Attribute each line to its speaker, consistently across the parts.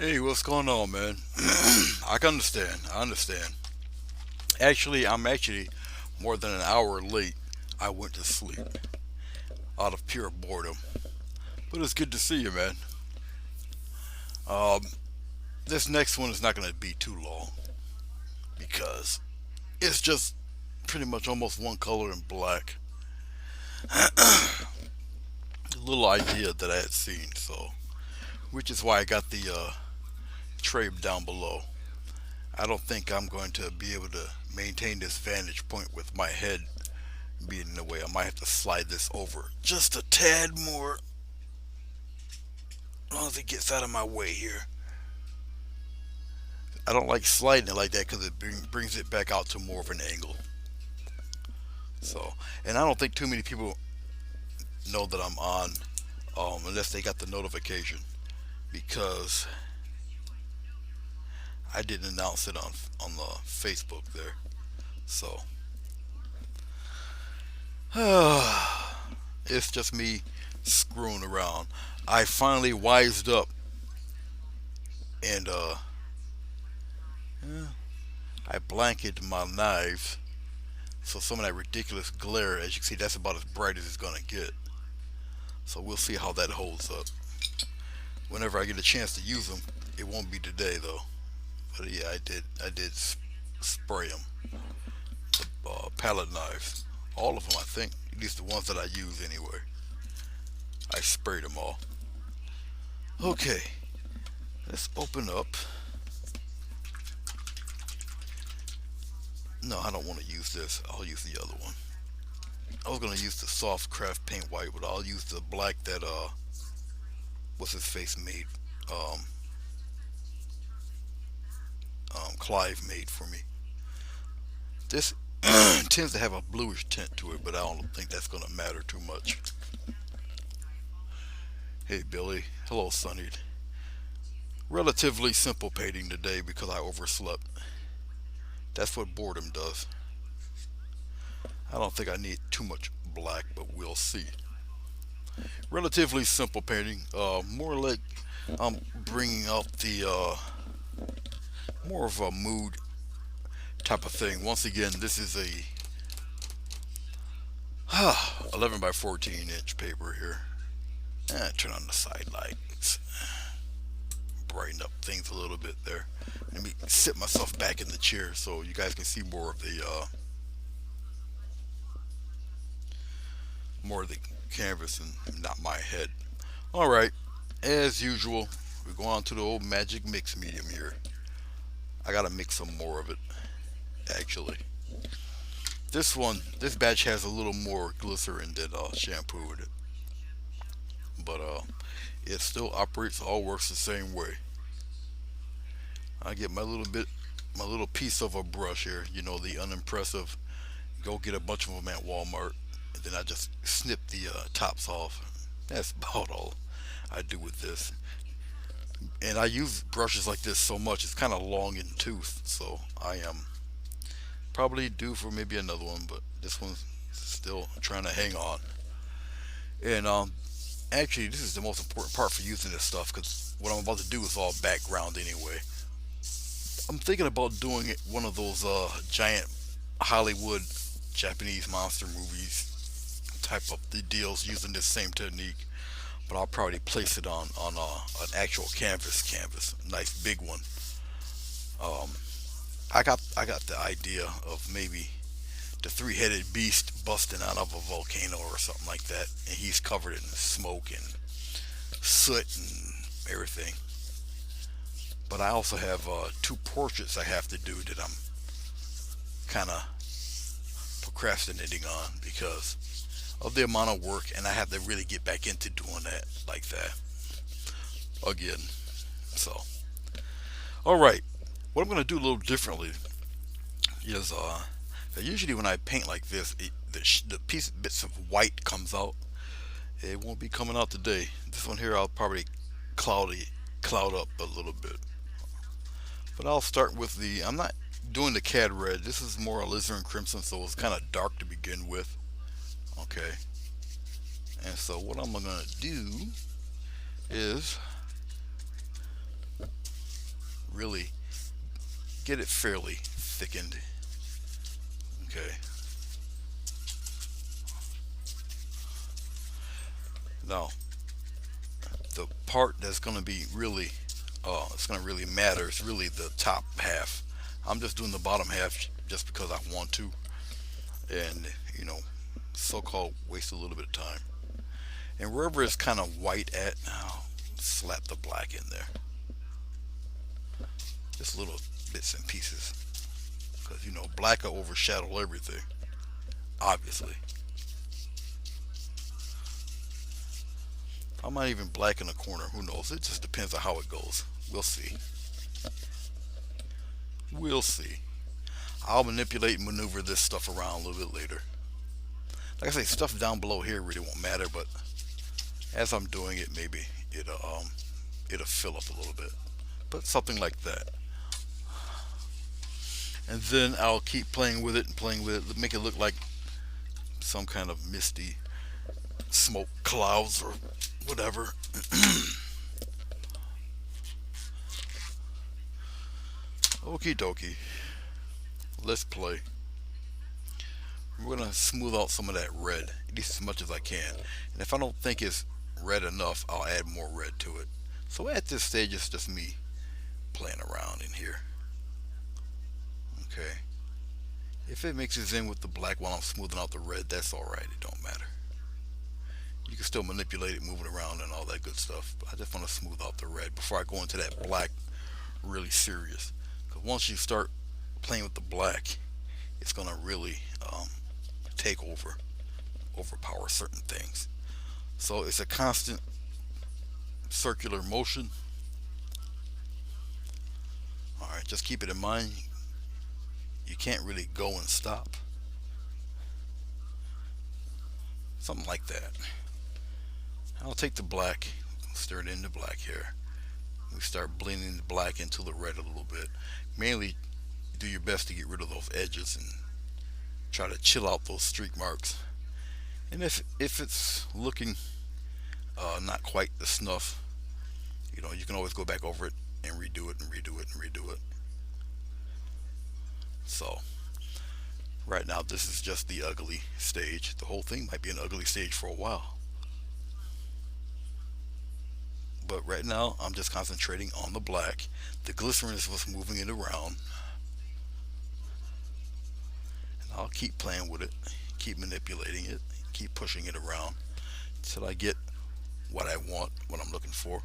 Speaker 1: Hey, what's going on, man? I can understand. I understand. Actually, I'm actually more than an hour late. I went to sleep out of pure boredom. But it's good to see you, man. Um, this next one is not going to be too long because it's just pretty much almost one color in black. A little idea that I had seen, so which is why I got the tray down below. I don't think I'm going to be able to maintain this vantage point with my head being in the way. I might have to slide this over just a tad more as long as it gets out of my way here. I don't like sliding it like that because it brings it back out to more of an angle. So, and I don't think too many people know that I'm on unless they got the notification because I didn't announce it on the Facebook there. So, it's just me screwing around. I finally wised up and yeah, I blanketed my knives. So some of that ridiculous glare, as you can see, that's about as bright as it's gonna get. So we'll see how that holds up. Whenever I get a chance to use them, it won't be today though. But yeah, I did spray them. The palette knives, all of them, I think. At least the ones that I use anyway. I sprayed them all. Okay, let's open up. No, I don't want to use this. I'll use the other one. I was gonna use the soft craft paint white, but I'll use the black that what's his face made. Um, Clive made for me. This tends to have a bluish tint to it, but I don't think that's gonna matter too much. Hey Billy, hello Sonny. Relatively simple painting today because I overslept. That's what boredom does. I don't think I need too much black, but we'll see. Relatively simple painting. More like I'm bringing out the more of a mood type of thing. Once again, this is a 11 by 14-inch paper here. Turn on the side lights, brighten up things a little bit there. Let me sit myself back in the chair so you guys can see more of the canvas and not my head. All right, as usual, we go on to the old magic mix medium here. I gotta mix some more of it, actually. This batch has a little more glycerin than shampoo in it, but it still operates, all works the same way. I get my little piece of a brush here, the unimpressive. Go get a bunch of them at Walmart, and then I just snip the tops off. That's about all I do with this. And I use brushes like this so much, it's kind of long in tooth, so I am probably due for maybe another one, but this one's still trying to hang on. And actually, this is the most important part for using this stuff because what I'm about to do is all background anyway. I'm thinking about doing one of those giant Hollywood Japanese monster movies type of the deals using this same technique, but I'll probably place it on an actual canvas, nice big one. Um, I got the idea of maybe the three-headed beast busting out of a volcano or something like that, and he's covered in smoke and soot and everything. But I also have two portraits I have to do that I'm kind of procrastinating on because of the amount of work, and I have to really get back into doing that like that again. So, all right, what I'm gonna do a little differently is usually when I paint like this, the piece bits of white comes out. It won't be coming out today. This one here I'll probably cloud up a little bit. But I'll start with the. I'm not doing the cad red. This is more alizarin crimson, so it's kind of dark to begin with. Okay. And so what I'm gonna do is really get it fairly thickened. Okay. Now, the part that's going to be really, it's going to really matter is really the top half. I'm just doing the bottom half just because I want to, and you know, so-called waste a little bit of time. And wherever it's kind of white at, now slap the black in there, just little bits and pieces, because you know black will overshadow everything. Obviously, I might even blacken a corner. Who knows? It just depends on how it goes. We'll see. We'll see. I'll manipulate and maneuver this stuff around a little bit later. Like I say, stuff down below here really won't matter, but as I'm doing it, maybe it'll fill up a little bit. But something like that. And then I'll keep playing with it and playing with it, make it look like some kind of misty smoke clouds or whatever. Okie dokie. Let's play. We're gonna smooth out some of that red, at least as much as I can. And if I don't think it's red enough, I'll add more red to it. So at this stage, it's just me playing around in here. Okay. If it mixes in with the black while I'm smoothing out the red, that's alright. It don't matter. You can still manipulate it, move it around, and all that good stuff. But I just want to smooth out the red before I go into that black really serious. Because once you start playing with the black, it's going to really take over, overpower certain things. So it's a constant circular motion. Alright, just keep it in mind. You can't really go and stop. Something like that. I'll take the black, stir it into black here. We start blending the black into the red a little bit. Mainly do your best to get rid of those edges and try to chill out those streak marks. And if it's looking not quite the snuff, you know, you can always go back over it and redo it and redo it and redo it. So right now this is just the ugly stage. The whole thing might be an ugly stage for a while. But right now I'm just concentrating on the black. The glycerin is what's moving it around. And I'll keep playing with it, keep manipulating it, keep pushing it around until I get what I want, what I'm looking for.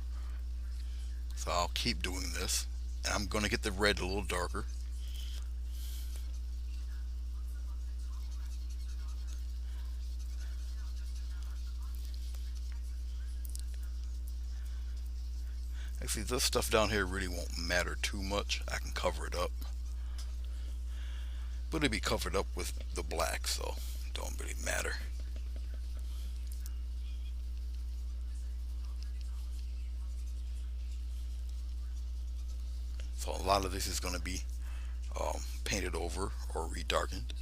Speaker 1: So I'll keep doing this. And I'm going to get the red a little darker. Actually, this stuff down here really won't matter too much. I can cover it up. But it'll be covered up with the black, so it don't really matter. So a lot of this is going to be painted over or redarkened.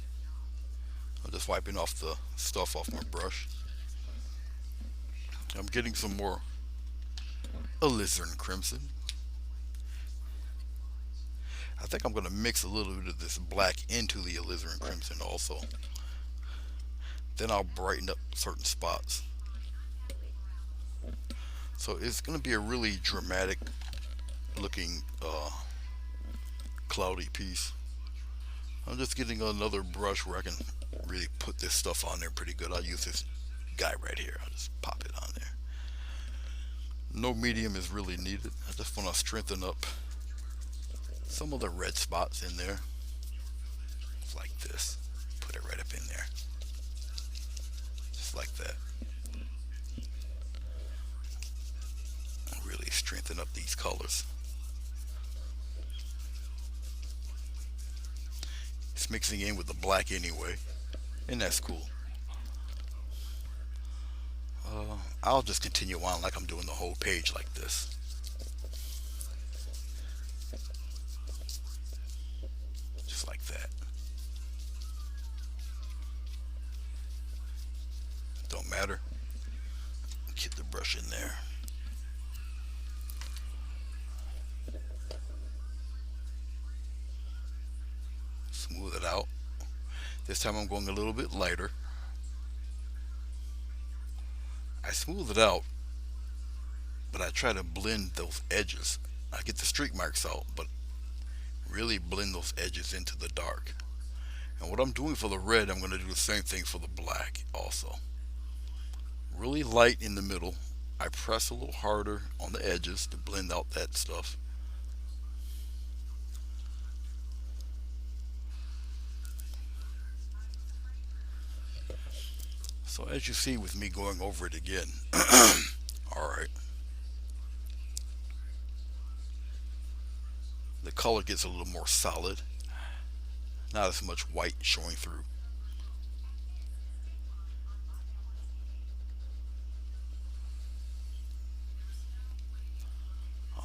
Speaker 1: I'm just wiping off the stuff off my brush. I'm getting some more alizarin crimson. I think I'm going to mix a little bit of this black into the alizarin crimson also. Then I'll brighten up certain spots. So it's going to be a really dramatic looking cloudy piece. I'm just getting another brush where I can really put this stuff on there pretty good. I'll use this guy right here. I'll just pop it on there. No medium is really needed. I just want to strengthen up some of the red spots in there. Like this. Put it right up in there. Just like that. Really strengthen up these colors. It's mixing in with the black anyway, and that's cool. I'll just continue on like I'm doing the whole page like this. Just like that. Don't matter. Get the brush in there. This time I'm going a little bit lighter. I smooth it out, but I try to blend those edges. I get the streak marks out, but really blend those edges into the dark. And what I'm doing for the red, I'm going to do the same thing for the black also. Really light in the middle. I press a little harder on the edges to blend out that stuff. So as you see with me going over it again, alright, the color gets a little more solid. Not as much white showing through.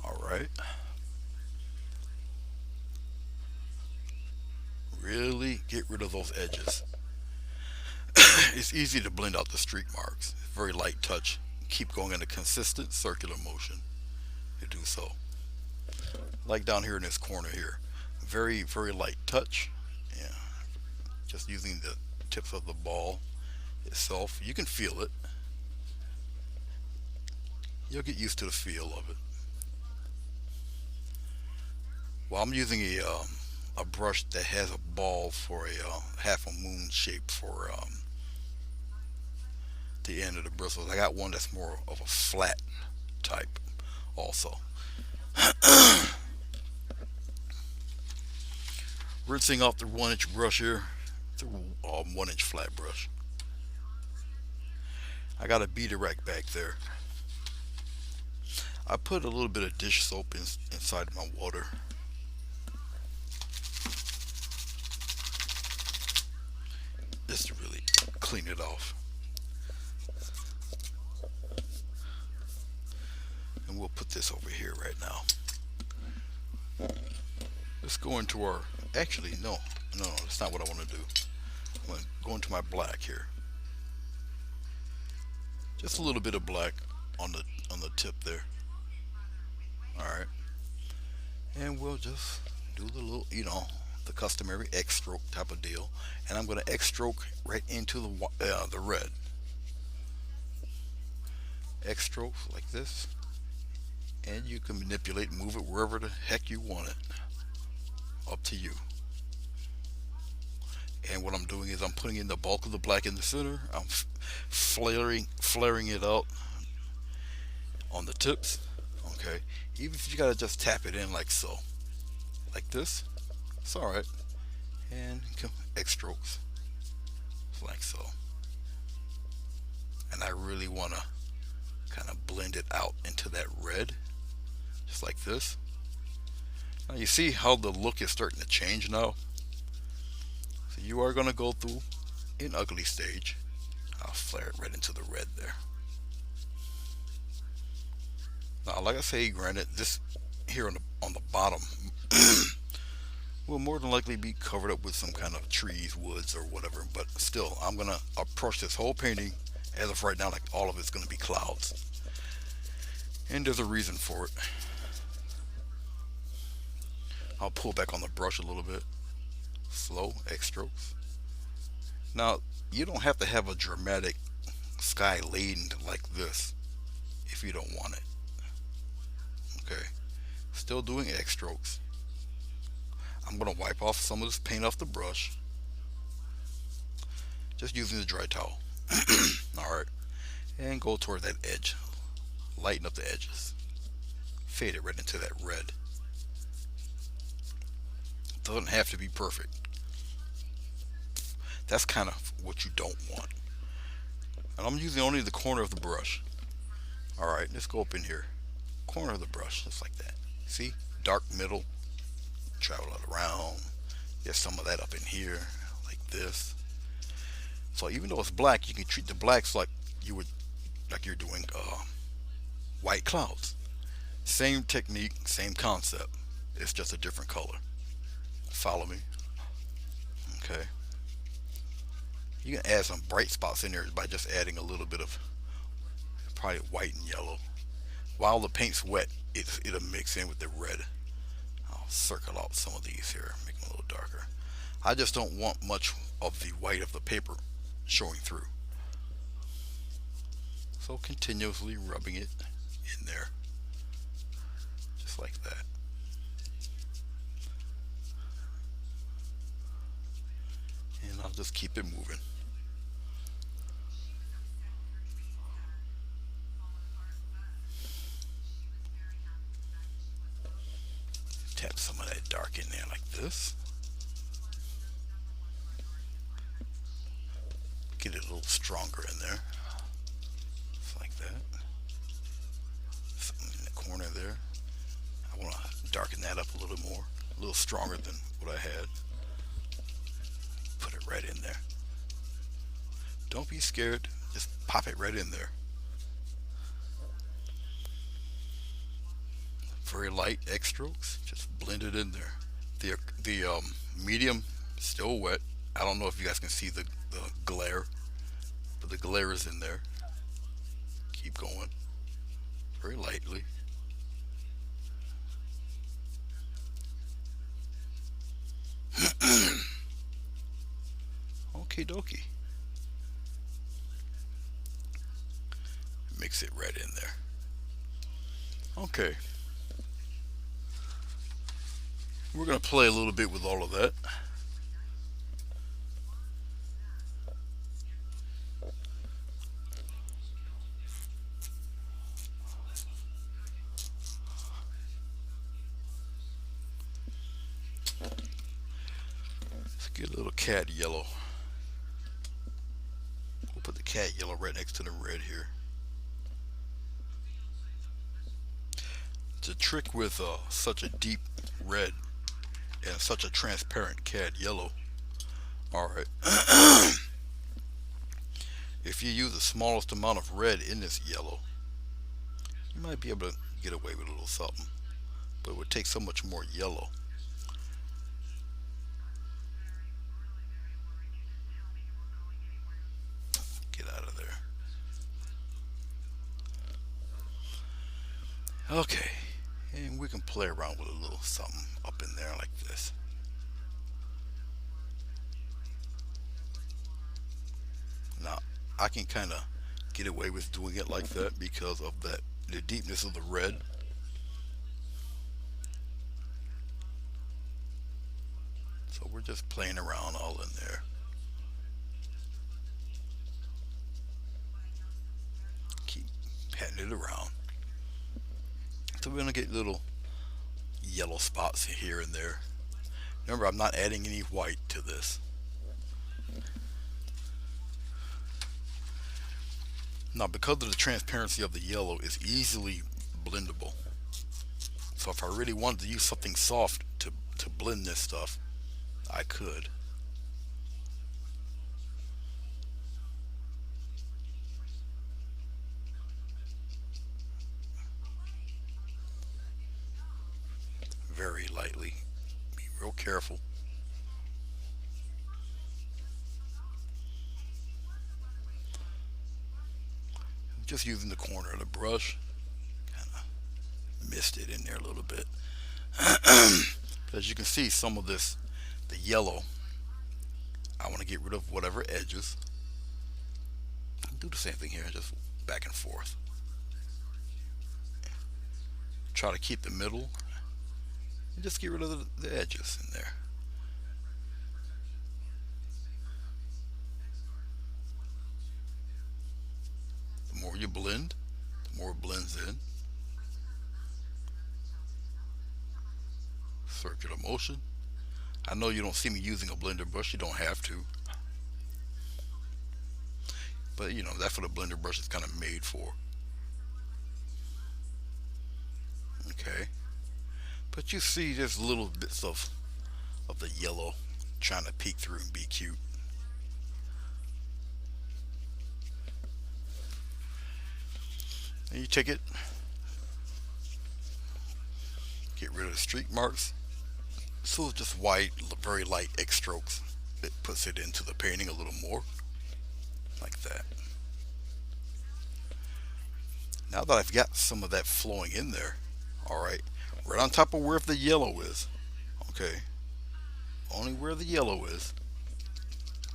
Speaker 1: Alright. Really get rid of those edges. It's easy to blend out the streak marks. Very light touch. Keep going in a consistent circular motion. You do so. Like down here in this corner here. Very, very light touch. Yeah. Just using the tips of the ball itself. You can feel it. You'll get used to the feel of it. Well, I'm using a brush that has a ball for a half a moon shape for the end of the bristles. I got one that's more of a flat type also. Rinsing off the 1 inch brush here, the 1 inch flat brush. I got a beater rack back there. I put a little bit of dish soap inside my water. Just to really clean it off. And we'll put this over here right now. Let's go into our, actually no, that's not what I want to do. I'm going to go into my black here. Just a little bit of black on the tip there. Alright. And we'll just do the little, the customary X stroke type of deal. And I'm going to X stroke right into the red. X stroke like this. And you can manipulate and move it wherever the heck you want it. Up to you. And what I'm doing is I'm putting in the bulk of the black in the center. I'm flaring it out on the tips. Okay. Even if you gotta just tap it in like so. Like this. It's alright. And X strokes. Like so. And I really wanna kind of blend it out into that red. Just like this. Now you see how the look is starting to change now. So you are going to go through an ugly stage. I'll flare it right into the red there. Now like I say, granted, this here on the bottom will more than likely be covered up with some kind of trees, woods, or whatever. But still, I'm going to approach this whole painting as of right now like all of it's going to be clouds. And there's a reason for it. I'll pull back on the brush a little bit. Slow X strokes. Now, you don't have to have a dramatic sky laden like this if you don't want it. Okay. Still doing X strokes. I'm going to wipe off some of this paint off the brush. Just using the dry towel. Alright. And go toward that edge. Lighten up the edges. Fade it right into that red. Doesn't have to be perfect. That's kind of what you don't want. And I'm using only the corner of the brush. Alright, let's go up in here. Corner of the brush, just like that. See? Dark middle. Travel it around. Get some of that up in here. Like this. So even though it's black, you can treat the blacks like you're doing white clouds. Same technique, same concept. It's just a different color. Follow me. Okay. You can add some bright spots in there by just adding a little bit of probably white and yellow. While the paint's wet, it'll mix in with the red. I'll circle out some of these here, make them a little darker. I just don't want much of the white of the paper showing through. So continuously rubbing it in there, just like that. And I'll just keep it moving. Tap some of that dark in there like this. Get it a little stronger in there. Just like that. Something in the corner there. I want to darken that up a little more. A little stronger than what I had. Put it right in there. Don't be scared. Just pop it right in there. Very light X strokes. Just blend it in there. The medium still wet. I don't know if you guys can see the glare, but the glare is in there. Keep going very lightly. Okie dokie. Mix it right in there. Okay. We're going to play a little bit with all of that. Let's get a little cat yellow. We'll put the cat yellow right next to the red here. The trick with such a deep red and such a transparent cat yellow. Alright. If you use the smallest amount of red in this yellow, you might be able to get away with a little something. But it would take so much more yellow. Get out of there. Okay. And we can play around with a little something up in there like this. Now, I can kind of get away with doing it like that because of the deepness of the red. So we're just playing around all in there. Keep patting it around. So we're going to get little yellow spots here and there. Remember, I'm not adding any white to this. Now, because of the transparency of the yellow, it's easily blendable. So if I really wanted to use something soft to blend this stuff, I could. Very lightly. Be real careful. Just using the corner of the brush. Kind of mist it in there a little bit. As you can see, some of this, the yellow, I want to get rid of whatever edges. Do the same thing here, just back and forth. Try to keep the middle and just get rid of the edges in there. The more you blend, the more it blends in. Circular motion. I know you don't see me using a blender brush, you don't have to. But you know, that's what a blender brush is kind of made for. Okay. But you see just little bits of the yellow trying to peek through and be cute. And you take it, get rid of the streak marks. So it's just white, very light X strokes. It puts it into the painting a little more, like that. Now that I've got some of that flowing in there, alright, right on top of where the yellow is, okay, only where the yellow is,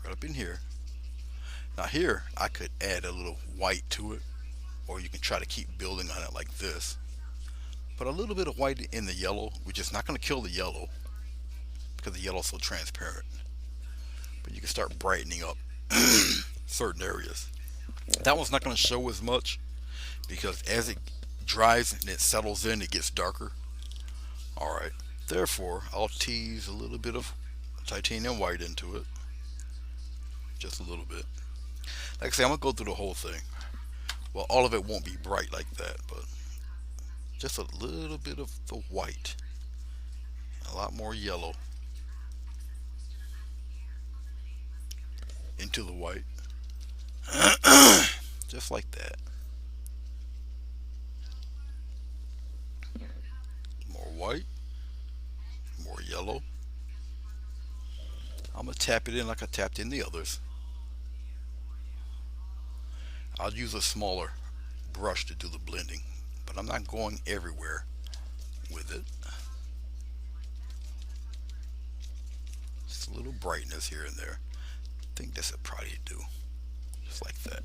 Speaker 1: right up in here. Now here, I could add a little white to it, or you can try to keep building on it like this. But a little bit of white in the yellow, which is not going to kill the yellow because the yellow's so transparent. But you can start brightening up certain areas. That one's not going to show as much because as it dries and it settles in, it gets darker. All right. Therefore, I'll tease a little bit of titanium white into it, just a little bit. Like I say, I'm gonna go through the whole thing. Well, all of it won't be bright like that, but just a little bit of the white, a lot more yellow into the white, just like that. More white, more yellow. I'm gonna tap it in like I tapped in the others. I'll use a smaller brush to do the blending, but I'm not going everywhere with it. Just a little brightness here and there. I think this would probably do, just like that.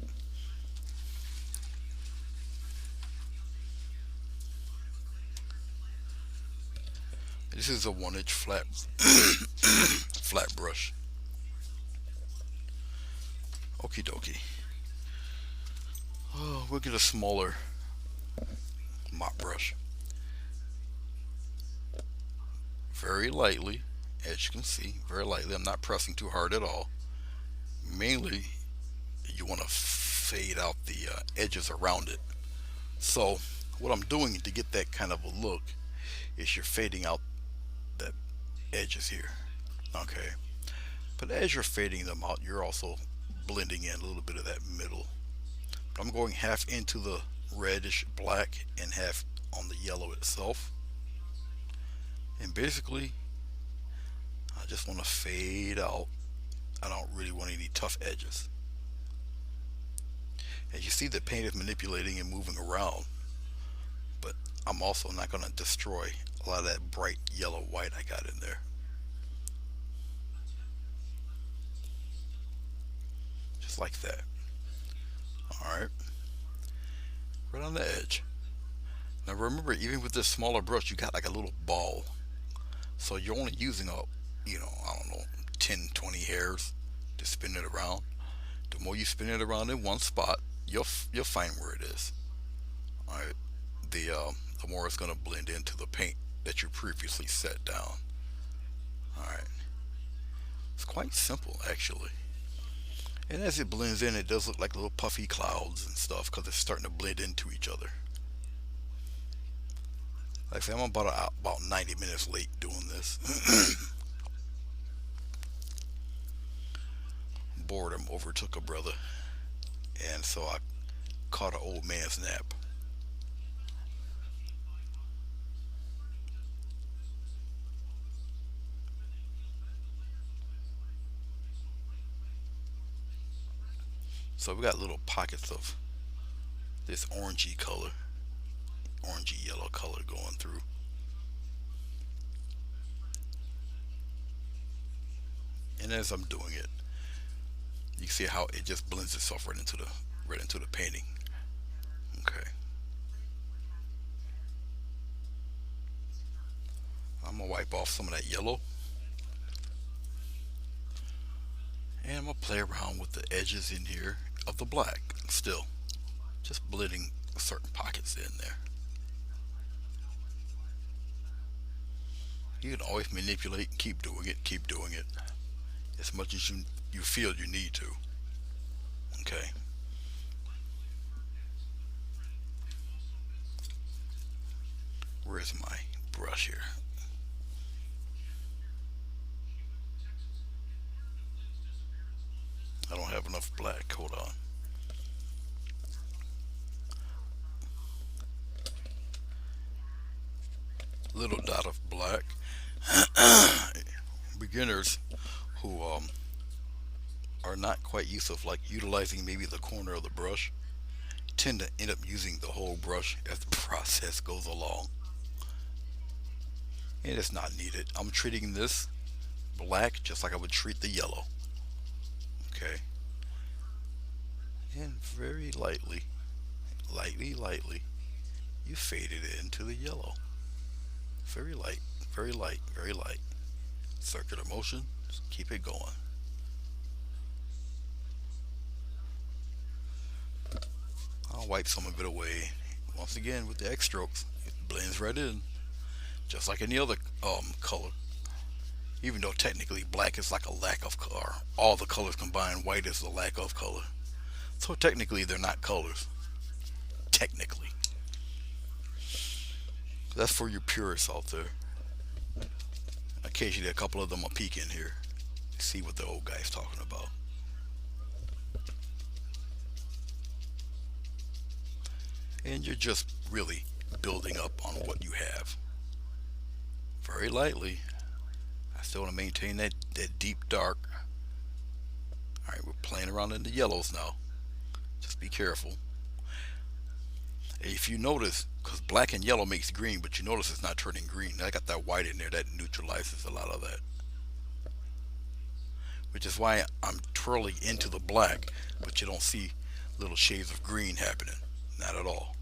Speaker 1: This is a 1 inch flat flat brush. Okie dokie. Oh, we'll get a smaller mop brush. Very lightly, as you can see, very lightly. I'm not pressing too hard at all. Mainly, you want to fade out the edges around it. So, what I'm doing to get that kind of a look is you're fading out the edges here. Okay. But as you're fading them out, you're also blending in a little bit of that middle. But I'm going half into the reddish black and half on the yellow itself. And basically, I just want to fade out. I don't really want any tough edges. As you see, the paint is manipulating and moving around, but I'm also not going to destroy a lot of that bright yellow white I got in there. Just like that. Alright. Right on the edge. Now remember, even with this smaller brush, you got like a little ball. So you're only using up, I don't know, 10, 20 hairs to spin it around. The more you spin it around in one spot, you'll find where it is. All right. The more it's going to blend into the paint that you previously set down. All right. It's quite simple actually. And as it blends in, it does look like little puffy clouds and stuff because it's starting to blend into each other. Like I said, I'm about 90 minutes late doing this. Boredom overtook a brother, and so I caught an old man's nap. So we got little pockets of this orangey color, orangey yellow color going through. And as I'm doing it, you see how it just blends itself right into the painting. Okay. I'm gonna wipe off some of that yellow, and I'm gonna play around with the edges in here of the black still, just blending certain pockets in there. You can always manipulate and keep doing it as much as you feel you need to. Okay. Where's my brush here? I don't have enough black. Hold on. Little dot of black. Beginners who are not quite used to like utilizing maybe the corner of the brush tend to end up using the whole brush as the process goes along. And it's not needed. I'm treating this black just like I would treat the yellow. Okay, and very lightly, lightly, you fade it into the yellow. Very light, very light, very light. Circular motion, just keep it going. I'll wipe some of it away. Once again, with the X strokes, it blends right in, just like any other color. Even though technically black is like a lack of color, all the colors combined, white is the lack of color. So technically, they're not colors. Technically, that's for your purists out there. Occasionally, a couple of them will peek in here, see what the old guy's talking about. And you're just really building up on what you have. Very lightly. I still want to maintain that deep dark. Alright, we're playing around in the yellows now. Just be careful. If you notice, because black and yellow makes green, but you notice it's not turning green. I got that white in there that neutralizes a lot of that. Which is why I'm twirling into the black, but you don't see little shades of green happening. Not at all.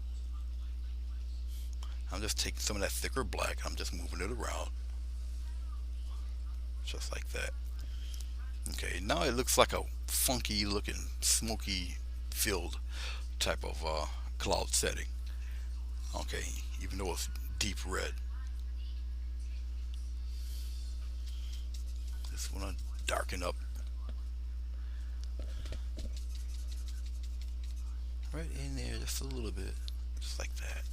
Speaker 1: I'm just taking some of that thicker black. I'm just moving it around. Just like that. Okay, now it looks like a funky looking, smoky filled type of cloud setting. Okay, even though it's deep red. Just want to darken up right in there just a little bit, just like that.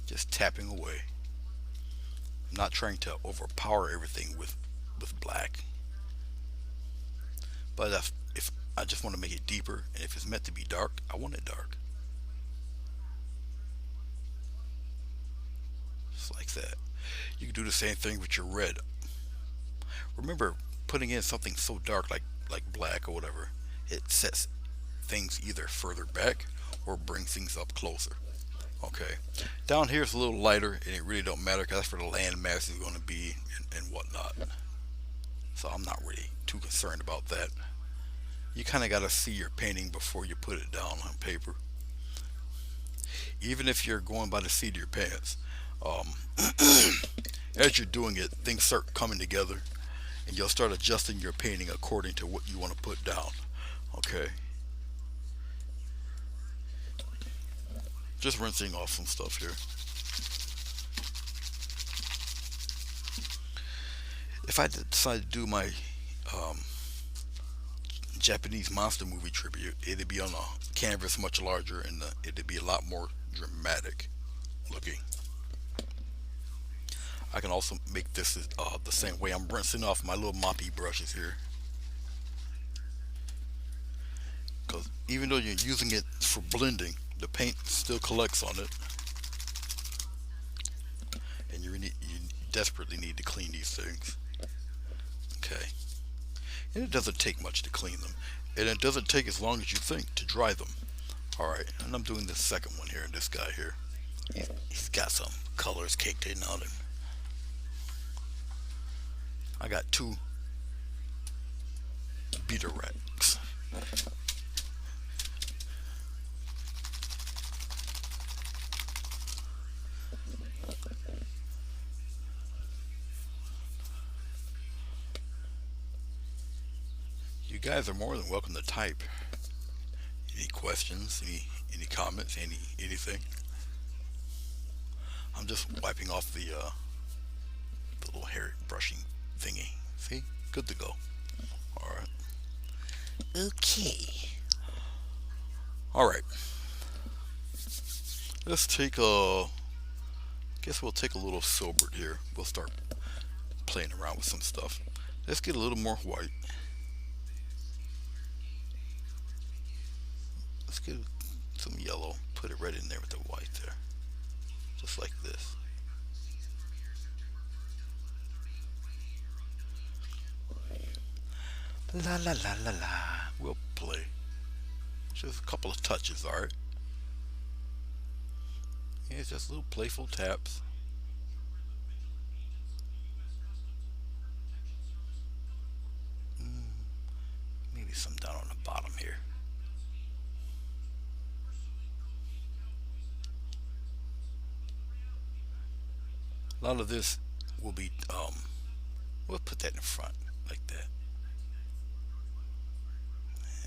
Speaker 1: Just tapping away. I'm not trying to overpower everything with black, but if I just want to make it deeper, and if it's meant to be dark, I want it dark. Just like that. You can do the same thing with your red. Remember, putting in something so dark like black or whatever, it sets things either further back or brings things up closer. Okay, down here it's a little lighter, and it really don't matter because that's where the land mass is going to be and whatnot. So I'm not really too concerned about that. You kind of got to see your painting before you put it down on paper. Even if you're going by the seat of your pants, um, as you're doing it, things start coming together, and you'll start adjusting your painting according to what you want to put down. Okay, just rinsing off some stuff here. If I decide to do my um, Japanese monster movie tribute, it'd be on a canvas much larger, and it'd be a lot more dramatic looking. I can also make this the same way. I'm rinsing off my little moppy brushes here, because even though you're using it for blending, the paint still collects on it, and you desperately need to clean these things. Okay, and it doesn't take much to clean them, and it doesn't take as long as you think to dry them. All right, and I'm doing the second one here, this guy here. He's got some colors caked in on him. I got two beater racks. You guys are more than welcome to type. Any questions? Any comments? Anything? I'm just wiping off the little hair brushing thingy. See, good to go. All right. Okay. All right. Let's take a. Guess we'll take a little Silbert here. We'll start playing around with some stuff. Let's get a little more white. Let's get some yellow. Put it right in there with the white there, just like this. La la la la la. We'll play. Just a couple of touches, alright? Yeah, it's just little playful taps. A lot of this will be, we'll put that in front like that.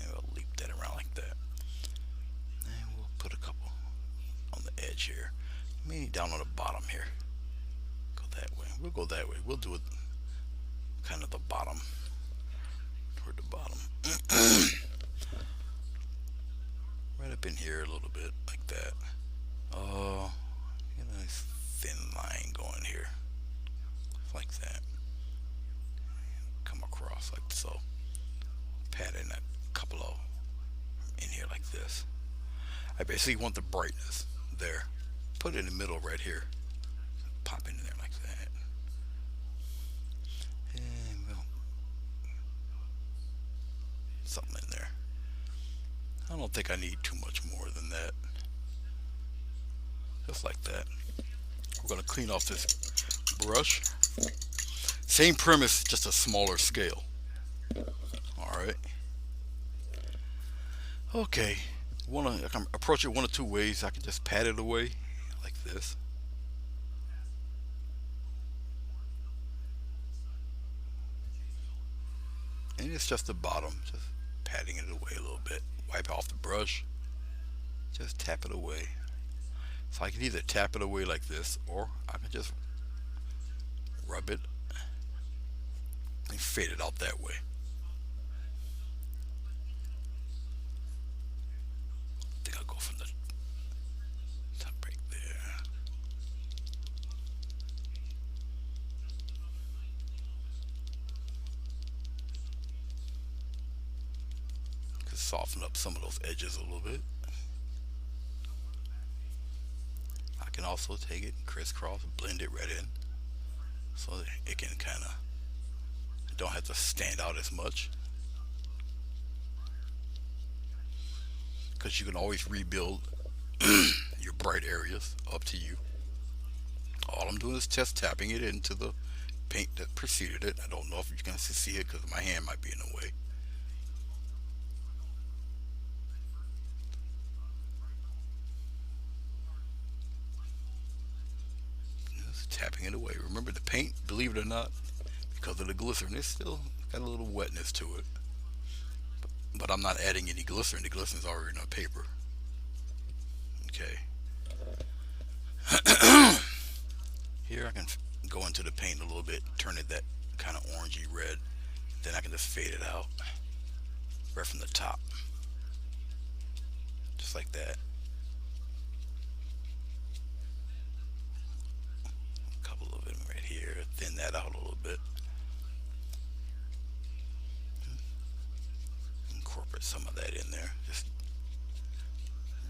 Speaker 1: And we'll leap that around like that. And we'll put a couple on the edge here. Maybe down on the bottom here. Go that way. We'll go that way. We'll do it kind of the bottom. Toward the bottom. Right up in here a little bit like that. Oh, get a nice thin line going here. Like that. Come across like so. Pat in a couple of in here like this. I basically want the brightness there. Put it in the middle right here. Pop it in there like that. And we'll something in there. I don't think I need too much more than that. Just like that. We're going to clean off this brush. Same premise, just a smaller scale. Alright. Okay. I can approach it one of two ways. I can just pat it away like this. And it's just the bottom. Just patting it away a little bit. Wipe off the brush. Just tap it away. So I can either tap it away like this, or I can just rub it and fade it out that way. I think I'll go from the top right there. Could soften up some of those edges a little bit. I can also take it, crisscross, blend it right in, so that it can kind of don't have to stand out as much. Because you can always rebuild your bright areas, up to you. All I'm doing is just tapping it into the paint that preceded it. I don't know if you can see it because my hand might be in the way. Just tapping it away. Remember, the paint, believe it or not, because of the glycerin, it's still got a little wetness to it. But I'm not adding any glycerin. The glycerin's already in the paper. Okay. Here I can go into the paint a little bit, turn it that kind of orangey red. Then I can just fade it out right from the top. Just like that. A couple of them right here. Thin that out a little bit. Incorporate some of that in there. Just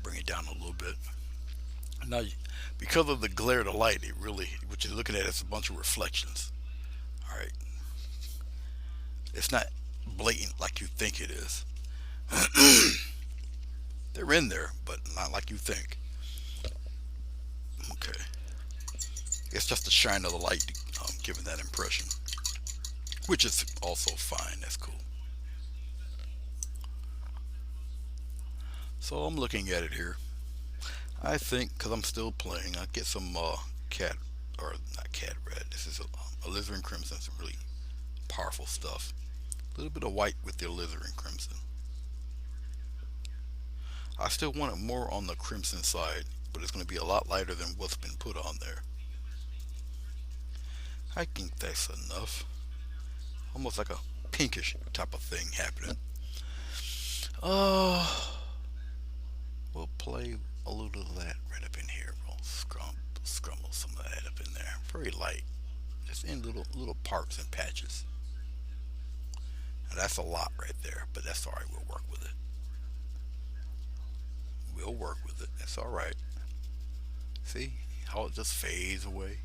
Speaker 1: bring it down a little bit. Now, because of the glare of the light, it really, what you're looking at is a bunch of reflections. All right. It's not blatant like you think it is. They're in there, but not like you think. Okay. It's just the shine of the light giving that impression, which is also fine. That's cool. So I'm looking at it here. I think, because I'm still playing, I'll get some cat, or not cat red. This is a alizarin crimson, some really powerful stuff. A little bit of white with the alizarin crimson. I still want it more on the crimson side, but it's going to be a lot lighter than what's been put on there. I think that's enough. Almost like a pinkish type of thing happening. We'll play a little of that right up in here. We'll scrumble some of that up in there. Very light. Just in little parts and patches. Now that's a lot right there, but that's alright. We'll work with it. We'll work with it. That's alright. See how it just fades away?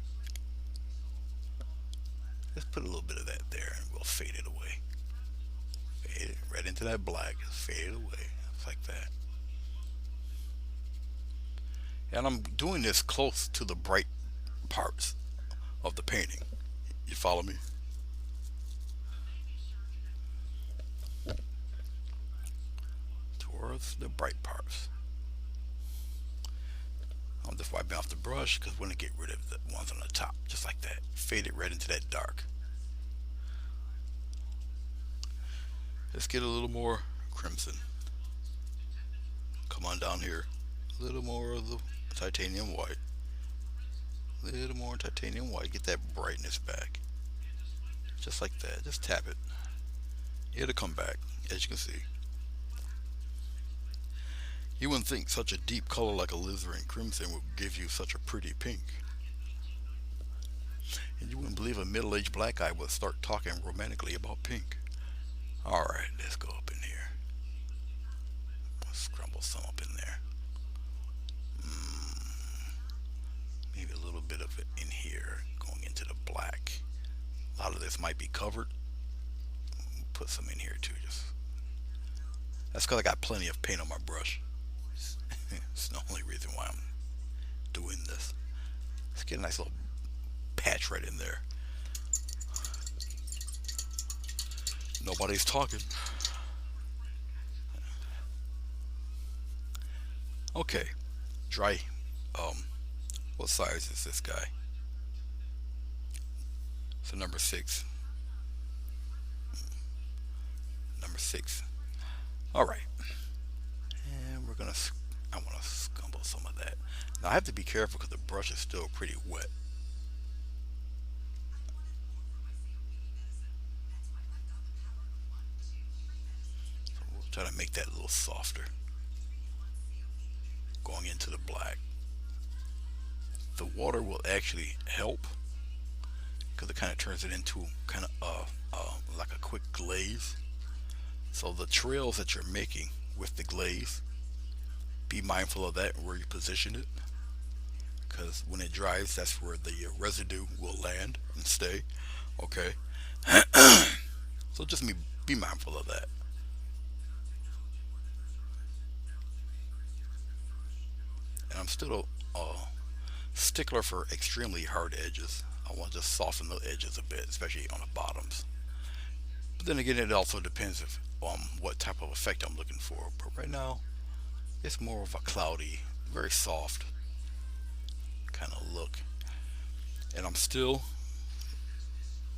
Speaker 1: Just put a little bit of that there and we'll fade it away. Fade it right into that black. Just fade it away. Just like that. And I'm doing this close to the bright parts of the painting. You follow me? Towards the bright parts. I'm just wiping off the brush because we're going to get rid of the ones on the top, just like that. Fade it right into that dark. Let's get a little more crimson. Come on down here. A little more of the titanium white. A little more titanium white. Get that brightness back. Just like that. Just tap it. It'll come back, as you can see. You wouldn't think such a deep color like alizarin crimson would give you such a pretty pink. And you wouldn't believe a middle-aged black guy would start talking romantically about pink. Alright, let's go up in here. Let's crumble some up in there. Maybe a little bit of it in here, going into the black. A lot of this might be covered. Put some in here too. That's because I got plenty of paint on my brush. It's the only reason why I'm doing this. Let's get a nice little patch right in there. Nobody's talking. Okay, dry. What size is this guy? So number 6. Number 6. All right, and I want to scumble some of that. Now I have to be careful because the brush is still pretty wet. So we'll try to make that a little softer. Going into the black. The water will actually help because it kind of turns it into kind of like a quick glaze. So the trails that you're making with the glaze, be mindful of that where you position it, because when it dries, that's where the residue will land and stay. Okay, so just be mindful of that. And I'm still a stickler for extremely hard edges. I want to just soften the edges a bit, especially on the bottoms. But then again, it also depends if what type of effect I'm looking for. But right now, it's more of a cloudy, very soft kind of look. And I'm still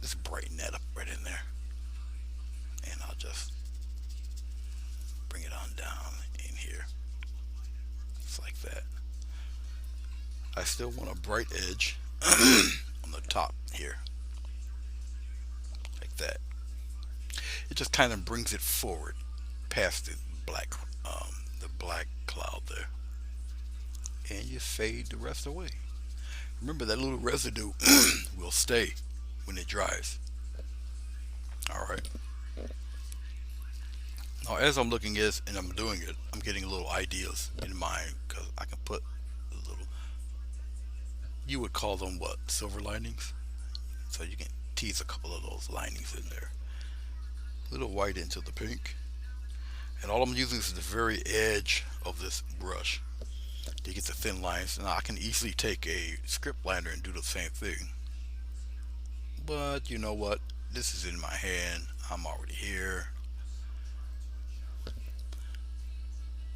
Speaker 1: just brighten that up right in there. And I'll just bring it on down in here. Just like that. I still want a bright edge on the top here. Like that. It just kind of brings it forward past the black cloud there. And you fade the rest away. Remember that little residue will stay when it dries. Alright. Now as I'm looking at this and I'm doing it, I'm getting little ideas in mind because I can put a little, you would call them what, silver linings? So you can tease a couple of those linings in there. A little white into the pink. And all I'm using is the very edge of this brush to get the thin lines. Now I can easily take a script liner and do the same thing. But you know what? This is in my hand. I'm already here.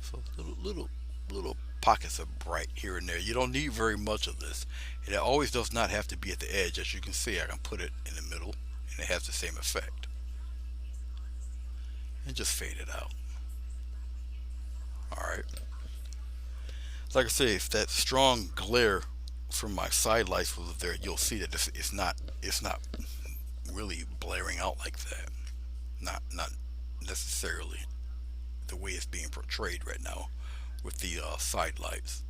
Speaker 1: So little pockets of bright here and there. You don't need very much of this. And it always does not have to be at the edge. As you can see, I can put it in the middle and it has the same effect. And just fade it out. Alright. Like I say, if that strong glare from my side lights was there, you'll see that it's not really blaring out like that. Not necessarily the way it's being portrayed right now with the side lights.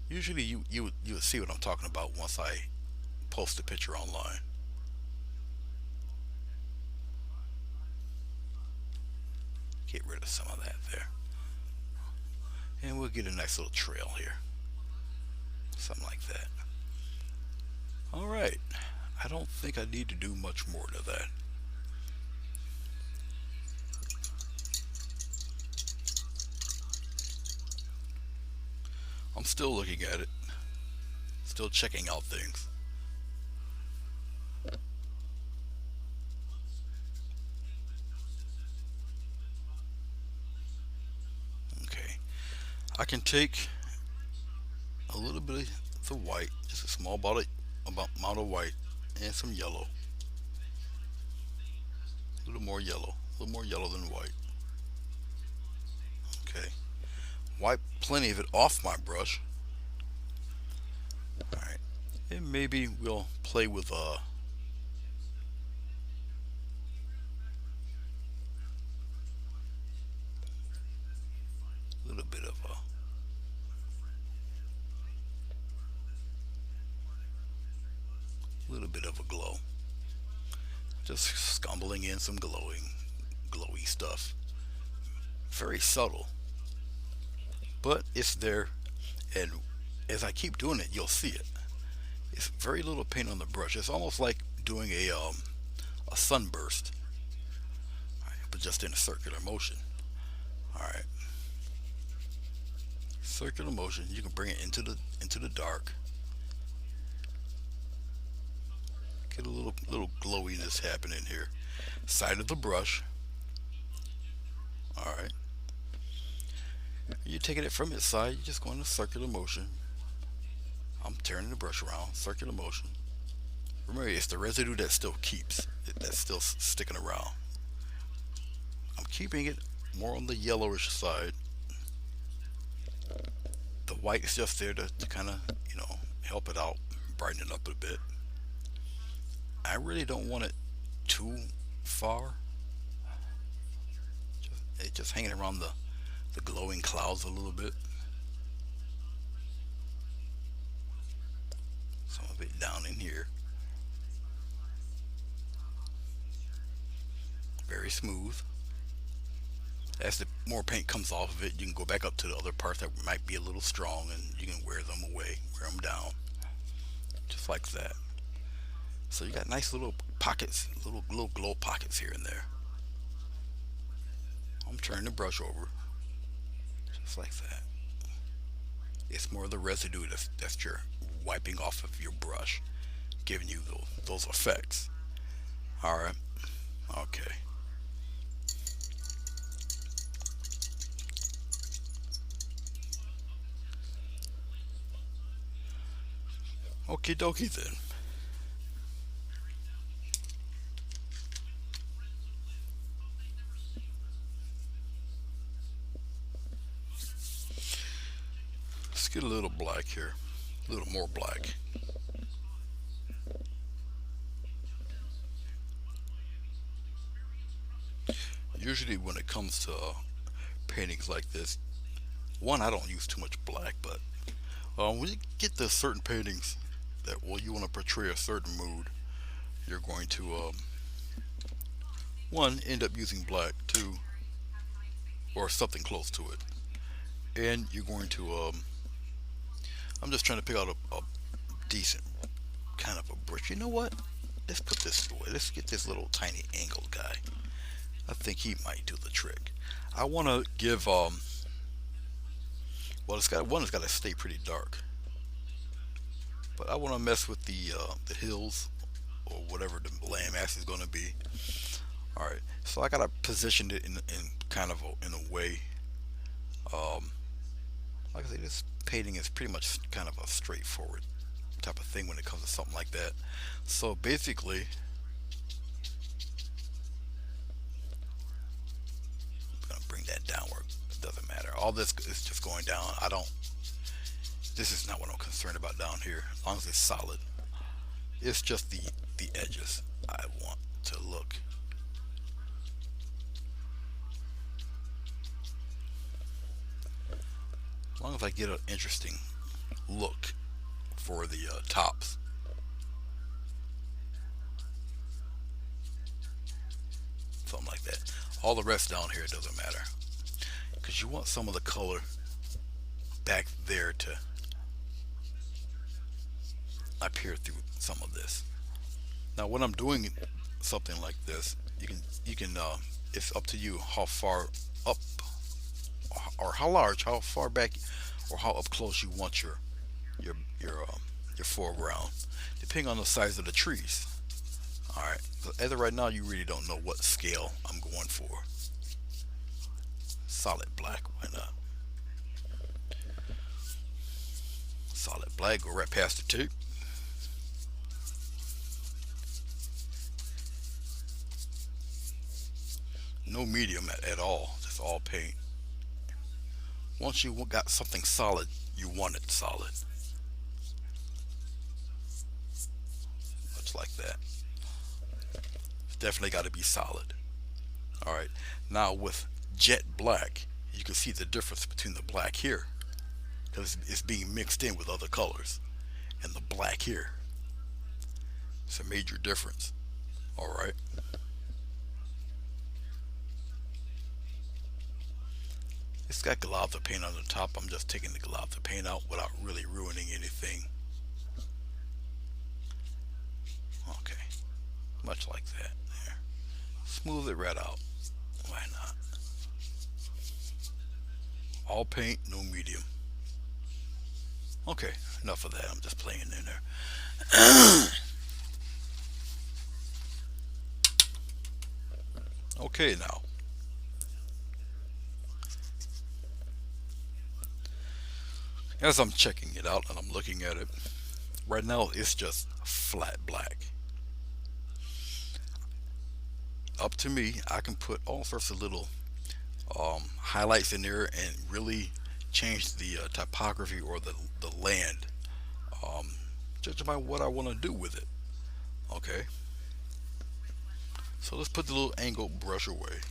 Speaker 1: Usually you would see what I'm talking about once I post the picture online. Get rid of some of that there. And we'll get a nice little trail here. Something like that. Alright. I don't think I need to do much more to that. I'm still looking at it. Still checking out things. Okay. I can take little bit of the white, just a small amount of white, and some yellow. A little more yellow, a little more yellow than white. Okay. Wipe plenty of it off my brush. All right. And maybe we'll play with a little bit of a glow. Just scumbling in some glowy stuff. Very subtle, but it's there, and as I keep doing it, you'll see it. It's very little paint on the brush. It's almost like doing a sunburst, but just in a circular motion. All right, circular motion. You can bring it into the dark. Get a little glowiness happening here. Side of the brush. All right. You're taking it from its side. You're just going to circular motion. I'm turning the brush around. Circular motion. Remember, it's the residue that still keeps. That's still sticking around. I'm keeping it more on the yellowish side. The white is just there to kind of, help it out, brighten it up a bit. I really don't want it too far. It's just hanging around the glowing clouds a little bit. Some of it down in here. Very smooth. As the more paint comes off of it, you can go back up to the other parts that might be a little strong, and you can wear them away, wear them down, just like that. So you got nice little pockets, little glow pockets here and there. I'm turning the brush over, just like that. It's more of the residue that's you're wiping off of your brush, giving you those effects. All right. Okay. Okie dokie then. Let's get a little black here. A little more black. Usually when it comes to paintings like this, one, I don't use too much black, but when you get to certain paintings that, well, you want to portray a certain mood, you're going to, one, end up using black, two, or something close to it. And you're going to, I'm just trying to pick out a decent kind of a brush. You know what? Let's put this away. Let's get this little tiny angled guy. I think he might do the trick. I want to give, well, it's got to stay pretty dark. But I want to mess with the hills or whatever the landmass is going to be. All right, so I gotta position it in kind of in a way. Um, like I say, this painting is pretty much kind of a straightforward type of thing when it comes to something like that. So basically, I'm gonna bring that downward. It doesn't matter. All this is just going down. I don't. This is not what I'm concerned about down here. As long as it's solid, it's just the edges I want to look. As long as I get an interesting look for the tops. Something like that. All the rest down here doesn't matter. Because you want some of the color back there to appear through some of this. Now when I'm doing something like this, you can it's up to you how far up or how large, how far back, or how up close you want your your foreground, depending on the size of the trees. All right. So as of right now, you really don't know what scale I'm going for. Solid black, why not? Solid black. Go right past the tape. No medium at all. Just all paint. Once you got something solid, you want it solid. Much like that. It's definitely got to be solid. All right. Now with jet black, you can see the difference between the black here because it's being mixed in with other colors, and the black here. It's a major difference. All right. It's got glob paint on the top. I'm just taking the glob paint out without really ruining anything. Okay. Much like that. There. Smooth it right out. Why not? All paint, no medium. Okay, enough of that. I'm just playing in there. Okay, now. As I'm checking it out and I'm looking at it, right now it's just flat black. Up to me, I can put all sorts of little highlights in there and really change the typography or the land, um, just by what I want to do with it. Okay, so let's put the little angle brush away.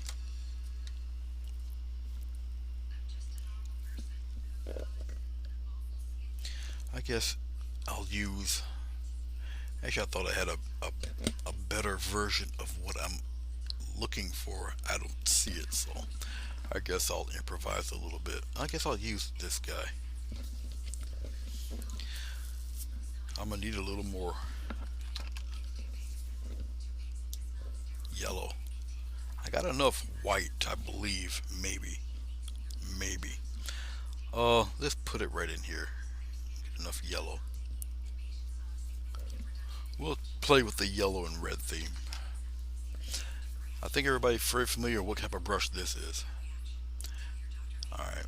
Speaker 1: I guess I'll use. Actually, I thought I had a better version of what I'm looking for. I don't see it, so I guess I'll improvise a little bit. I guess I'll use this guy. I'm gonna need a little more yellow. I got enough white, I believe. Maybe. Let's put it right in here. Get enough yellow. We'll play with the yellow and red theme. I think everybody's very familiar with what type of brush this is. All right.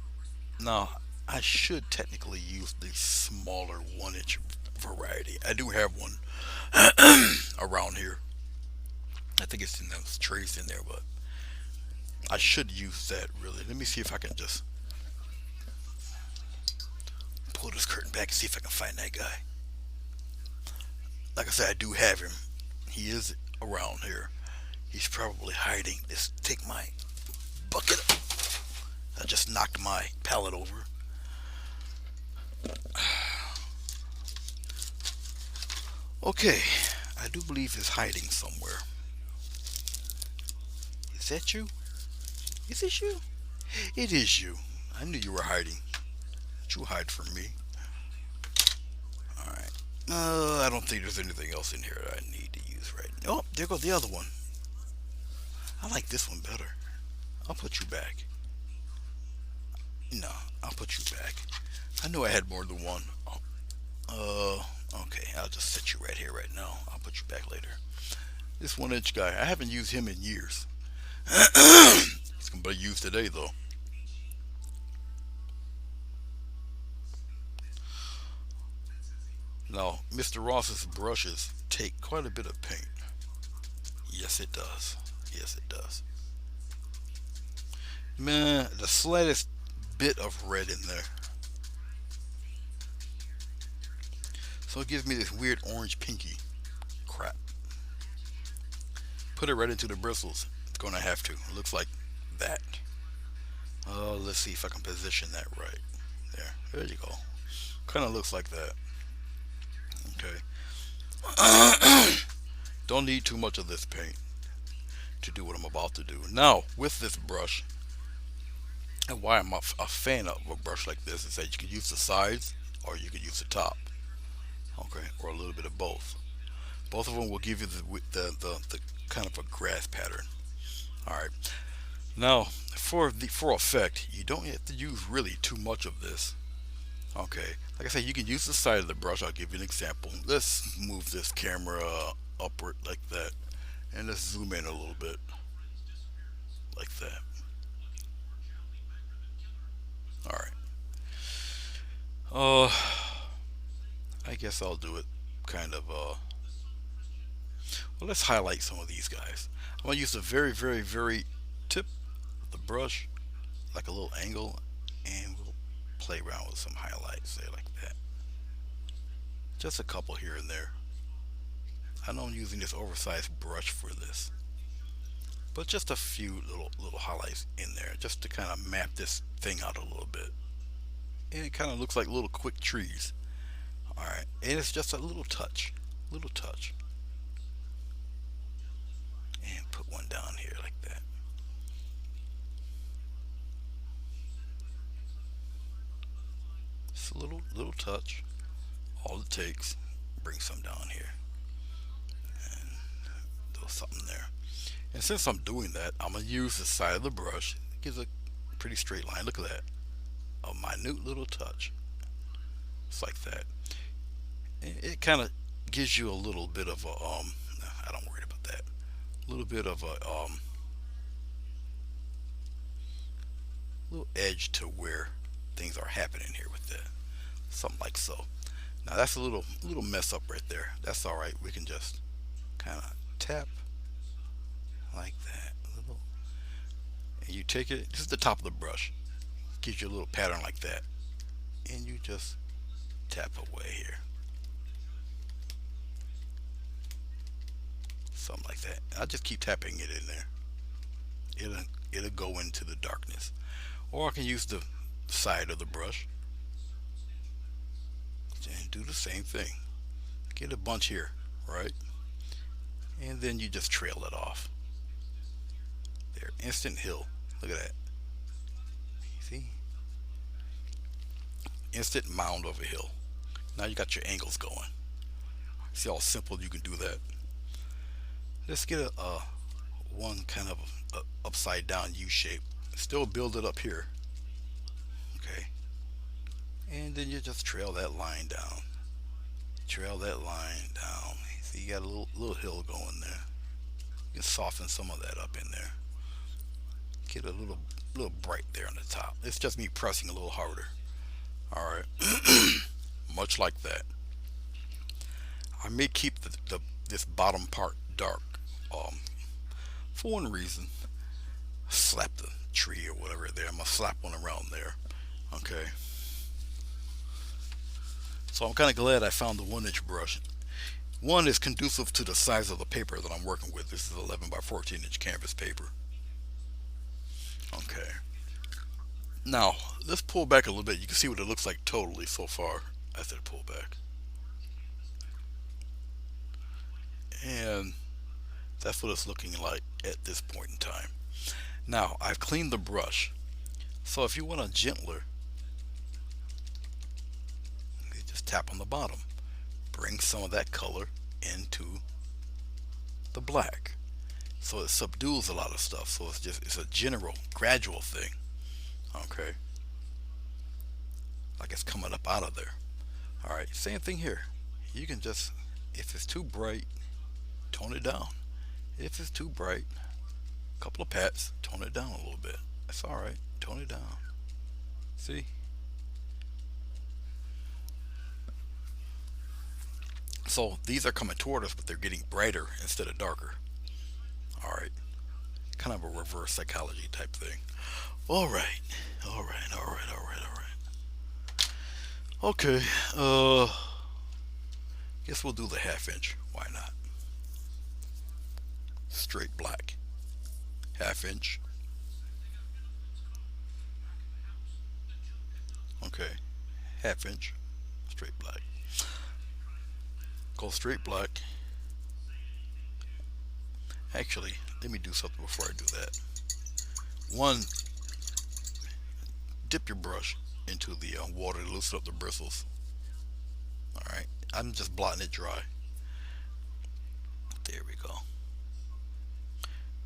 Speaker 1: Now, I should technically use the smaller 1 inch variety. I do have one around here. I think it's in those trays in there, but I should use that really. Let me see if I can just pull this curtain back and see if I can find that guy. Like I said, I do have him. He is around here. He's probably hiding. Let's take my bucket. I just knocked my pallet over. Okay, I do believe he's hiding somewhere. Is that you? Is it you? It is you. I knew you were hiding. Don't you hide from me. Alright. I don't think there's anything else in here that I need to use right now. Oh, there goes the other one. I like this one better. I'll put you back. No, I'll put you back. I knew I had more than one. Okay, I'll just set you right here right now. I'll put you back later. This 1 inch guy, I haven't used him in years. He's gonna be used today though. Now, Mr. Ross's brushes take quite a bit of paint. Yes, it does. Yes, it does. Man, the slightest bit of red in there. So it gives me this weird orange pinky crap. Put it right into the bristles. It's gonna have to. It looks like that. Let's see if I can position that right. There you go. Kind of looks like that. Okay. Don't need too much of this paint to do what I'm about to do. Now, with this brush, and why I'm a fan of a brush like this is that you can use the sides or you can use the top. Okay, or a little bit of both. Both of them will give you the kind of a grass pattern. All right. Now, for effect, you don't have to use really too much of this. Okay, like I said, you can use the side of the brush. I'll give you an example. Let's move this camera upward like that, and let's zoom in a little bit, like that. All right. guess I'll do it kind of, well, let's highlight some of these guys. I'm going to use the very, very, very tip of the brush, like a little angle, and we'll play around with some highlights, say like that. Just a couple here and there. I know I'm using this oversized brush for this, but just a few little highlights in there, just to kind of map this thing out a little bit. And it kind of looks like little quick trees. All right, and it's just a little touch, and put one down here like that. Just a little touch. All it takes. Bring some down here and do something there. And since I'm doing that, I'm gonna use the side of the brush. It gives a pretty straight line. Look at that. A minute little touch. It's like that. And it kind of gives you a little bit of a no, I don't worry about that. A little bit of a little edge to where things are happening here with that. Something like so. Now that's a little mess up right there. That's all right. We can just kind of tap like that. Little, and you take it. This is the top of the brush. Gives you a little pattern like that, and you just tap away here. Something like that. I just keep tapping it in there. It'll go into the darkness. Or I can use the side of the brush and do the same thing. Get a bunch here, right? And then you just trail it off. There, instant hill. Look at that. See? Instant mound of a hill. Now you got your angles going. See how simple you can do that? Let's get a one kind of upside down U shape. Still build it up here. Okay. And then you just trail that line down. Trail that line down. See, you got a little hill going there. You can soften some of that up in there. Get a little bright there on the top. It's just me pressing a little harder. All right. Much like that. I may keep this bottom part dark. For one reason. Slap the tree or whatever there. I'm gonna slap one around there. Okay. So I'm kind of glad I found the 1 inch brush. One is conducive to the size of the paper that I'm working with. This is 11 by 14 inch canvas paper. Okay. Now let's pull back a little bit. You can see what it looks like totally so far after the pull back. And that's what it's looking like at this point in time. Now I've cleaned the brush. So if you want a gentler, you just tap on the bottom. Bring some of that color into the black. So it subdues a lot of stuff. So it's a general, gradual thing. Okay. Like it's coming up out of there. Alright, same thing here. You can just, if it's too bright, tone it down. If it's too bright, a couple of pats, tone it down a little bit. That's alright. Tone it down. See? So these are coming toward us, but they're getting brighter instead of darker. Alright. Kind of a reverse psychology type thing. Alright. Alright, alright, alright, alright. Okay. Guess we'll do the 1/2 inch. Why not? Straight black. 1/2 inch. Okay. 1/2 inch. Straight black. Go straight black. Actually, let me do something before I do that. One, dip your brush into the water to loosen up the bristles. Alright, I'm just blotting it dry. There we go.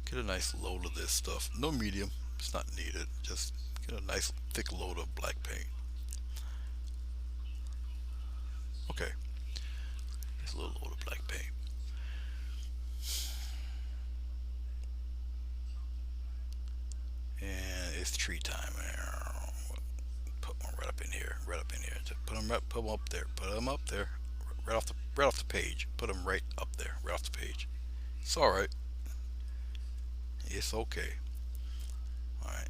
Speaker 1: Get a nice load of this stuff. No medium, it's not needed. Just get a nice thick load of black paint. Okay, just a little load of black paint. And it's tree time. Put one right up in here, right up in here. Just put them up there, put them up there. right off the page. Put them right up there, right off the page. It's all right. It's okay. All right.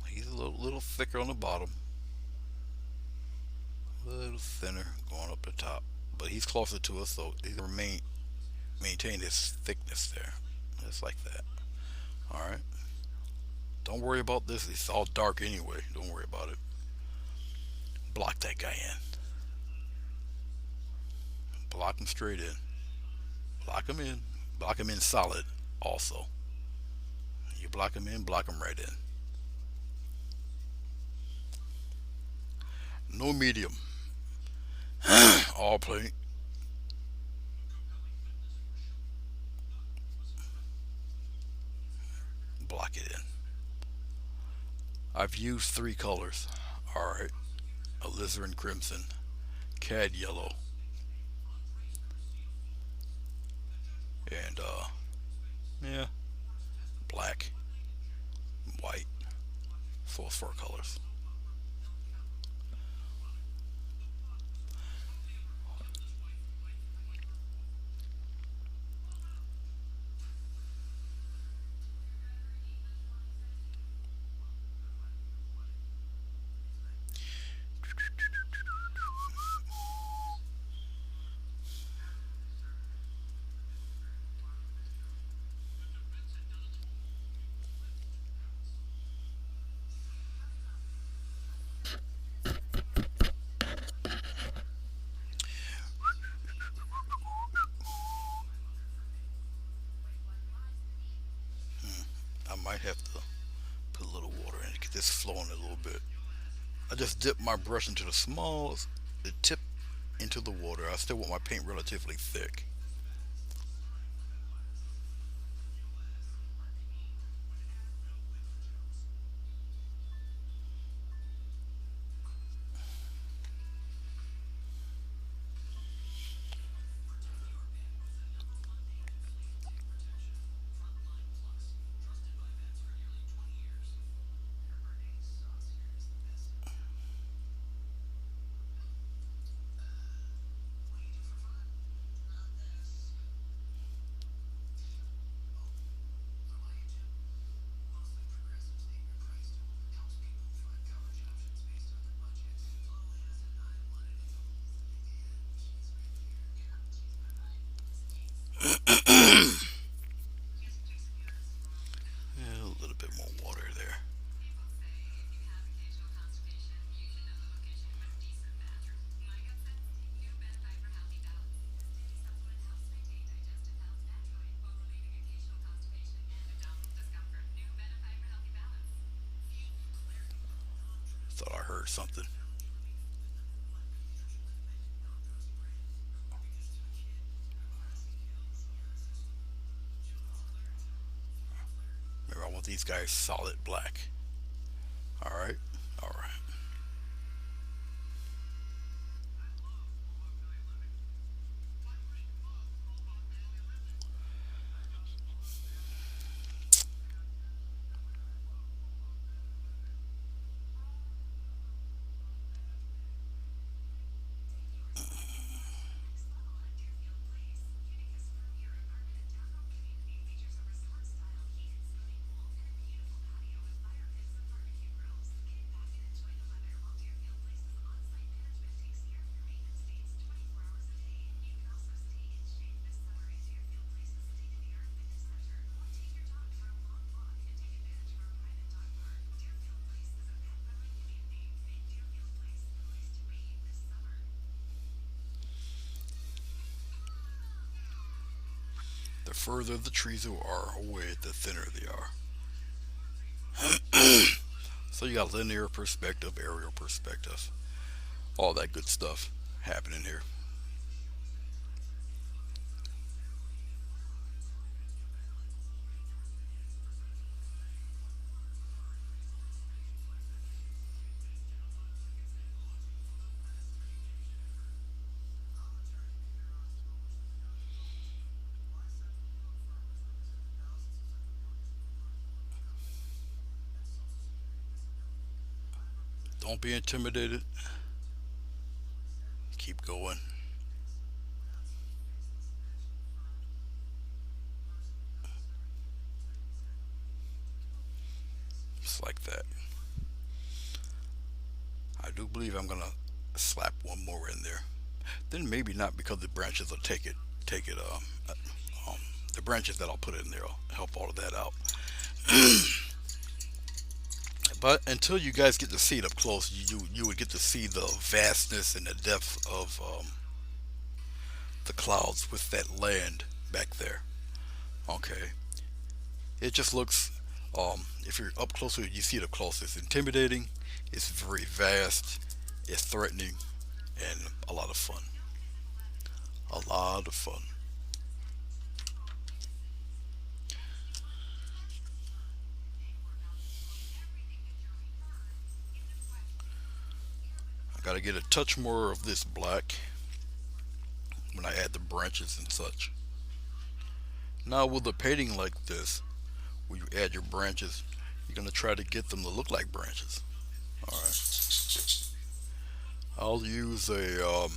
Speaker 1: He's a little thicker on the bottom, a little thinner going up the top. But he's closer to us, so he's gonna maintain his thickness there, just like that. All right. Don't worry about this. It's all dark anyway. Don't worry about it. Block that guy in. Block him straight in. Block him in. Block him in solid. Also, you block him in. Block him right in. No medium. All play. Block it in. I've used three colors. All right. Alizarin crimson, cad yellow, and yeah, black, white. So it's four colors. I might have to put a little water in it, get this flowing a little bit. I just dip my brush into the tip into the water. I still want my paint relatively thick. Yeah, a little bit more water there. Thought I heard something. Remember, I want these guys solid black. All right, all right. The further the trees are away, the thinner they are. So you got linear perspective, aerial perspective, all that good stuff happening here. Don't be intimidated. Keep going. Just like that. I do believe I'm gonna slap one more in there. Then maybe not, because the branches will take it. Um, the branches that I'll put in there will help all of that out. But until you guys get to see it up close, you would get to see the vastness and the depth of the clouds with that land back there. Okay, it just looks. If you're up close, you see it up close. It's intimidating. It's very vast. It's threatening, and a lot of fun. A lot of fun. I gotta get a touch more of this black when I add the branches and such. Now with a painting like this, when you add your branches, you're gonna try to get them to look like branches. All right. I'll use I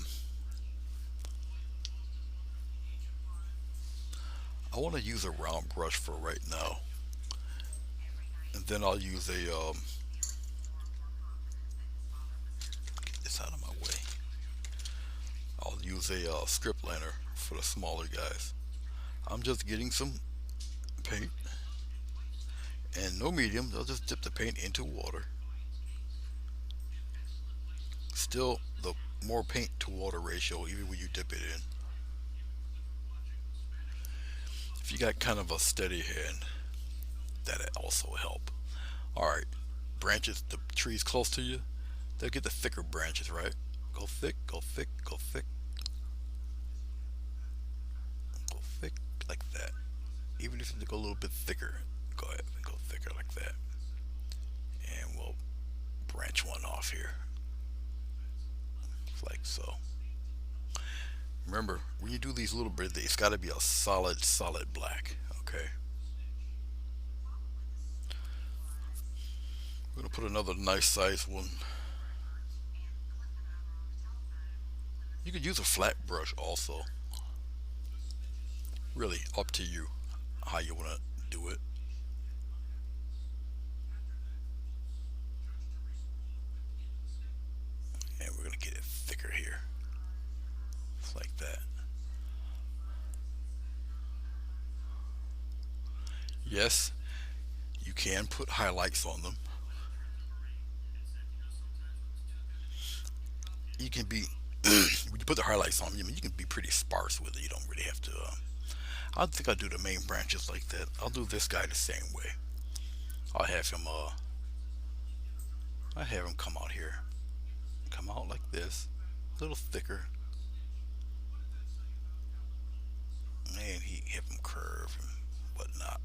Speaker 1: want to use a round brush for right now, and then I'll use get this out of my way. I'll use a strip liner for the smaller guys. I'm just getting some paint and no medium. They'll just dip the paint into water. Still, the more paint to water ratio, even when you dip it in. If you got kind of a steady hand, that also help. All right, branches. The trees close to you, they'll get the thicker branches, right? Go thick, go thick, go thick, go thick, like that. Even if you go a little bit thicker, go ahead and go thicker like that. And we'll branch one off here, like so. Remember, when you do these little bits, it's got to be a solid, solid black. Okay. We're gonna put another nice size one. You could use a flat brush also. Really, up to you how you want to do it. And we're gonna get it thicker here, just like that. Yes, you can put highlights on them. You can be when you put the highlights on, you can be pretty sparse with it. You don't really have to. I think I'll do the main branches like that. I'll do this guy the same way. I'll have him. I have him come out here, come out like this, a little thicker, and he have him curve and whatnot.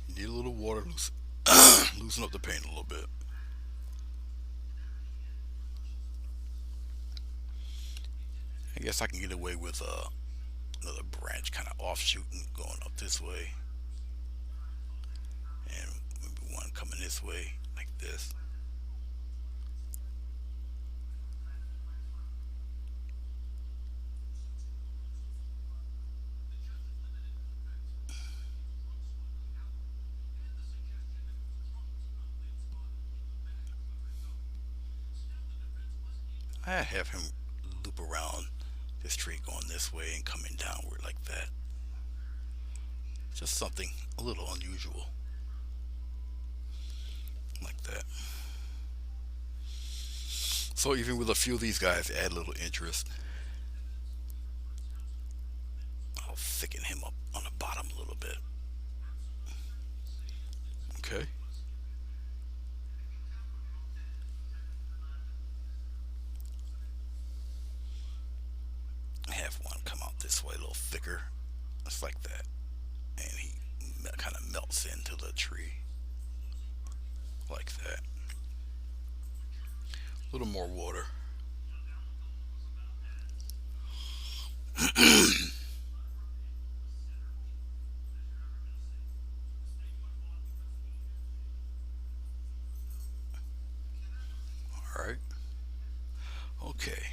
Speaker 1: You need a little water, loosen up the paint a little bit. I guess I can get away with another branch kind of offshooting going up this way, and maybe one coming this way like this. I have him loop around this tree going this way and coming downward like that. Just something a little unusual like that. So even with a few of these guys, add a little interest. I'll thicken him up on the bottom a little bit. Okay. Have one come out this way a little thicker. Just like that. And he kind of melts into the tree. like that. A little more water. All right. Okay.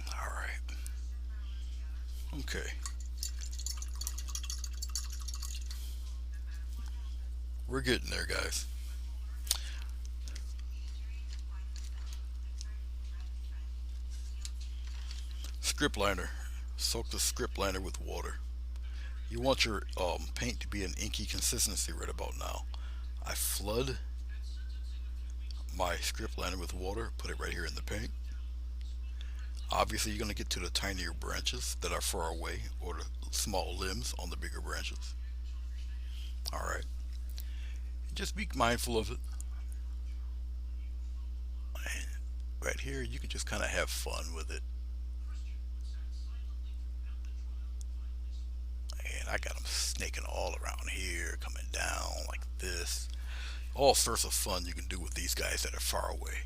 Speaker 1: All right. Okay. We're getting there, guys. Script liner. Soak the script liner with water. You want your paint to be an inky consistency right about now. I flood my script liner with water, put it right here in the paint. Obviously, you're going to get to the tinier branches that are far away or the small limbs on the bigger branches. All right. Just be mindful of it. And right here, you can just kind of have fun with it. And I got them snaking all around here, coming down like this. All sorts of fun you can do with these guys that are far away.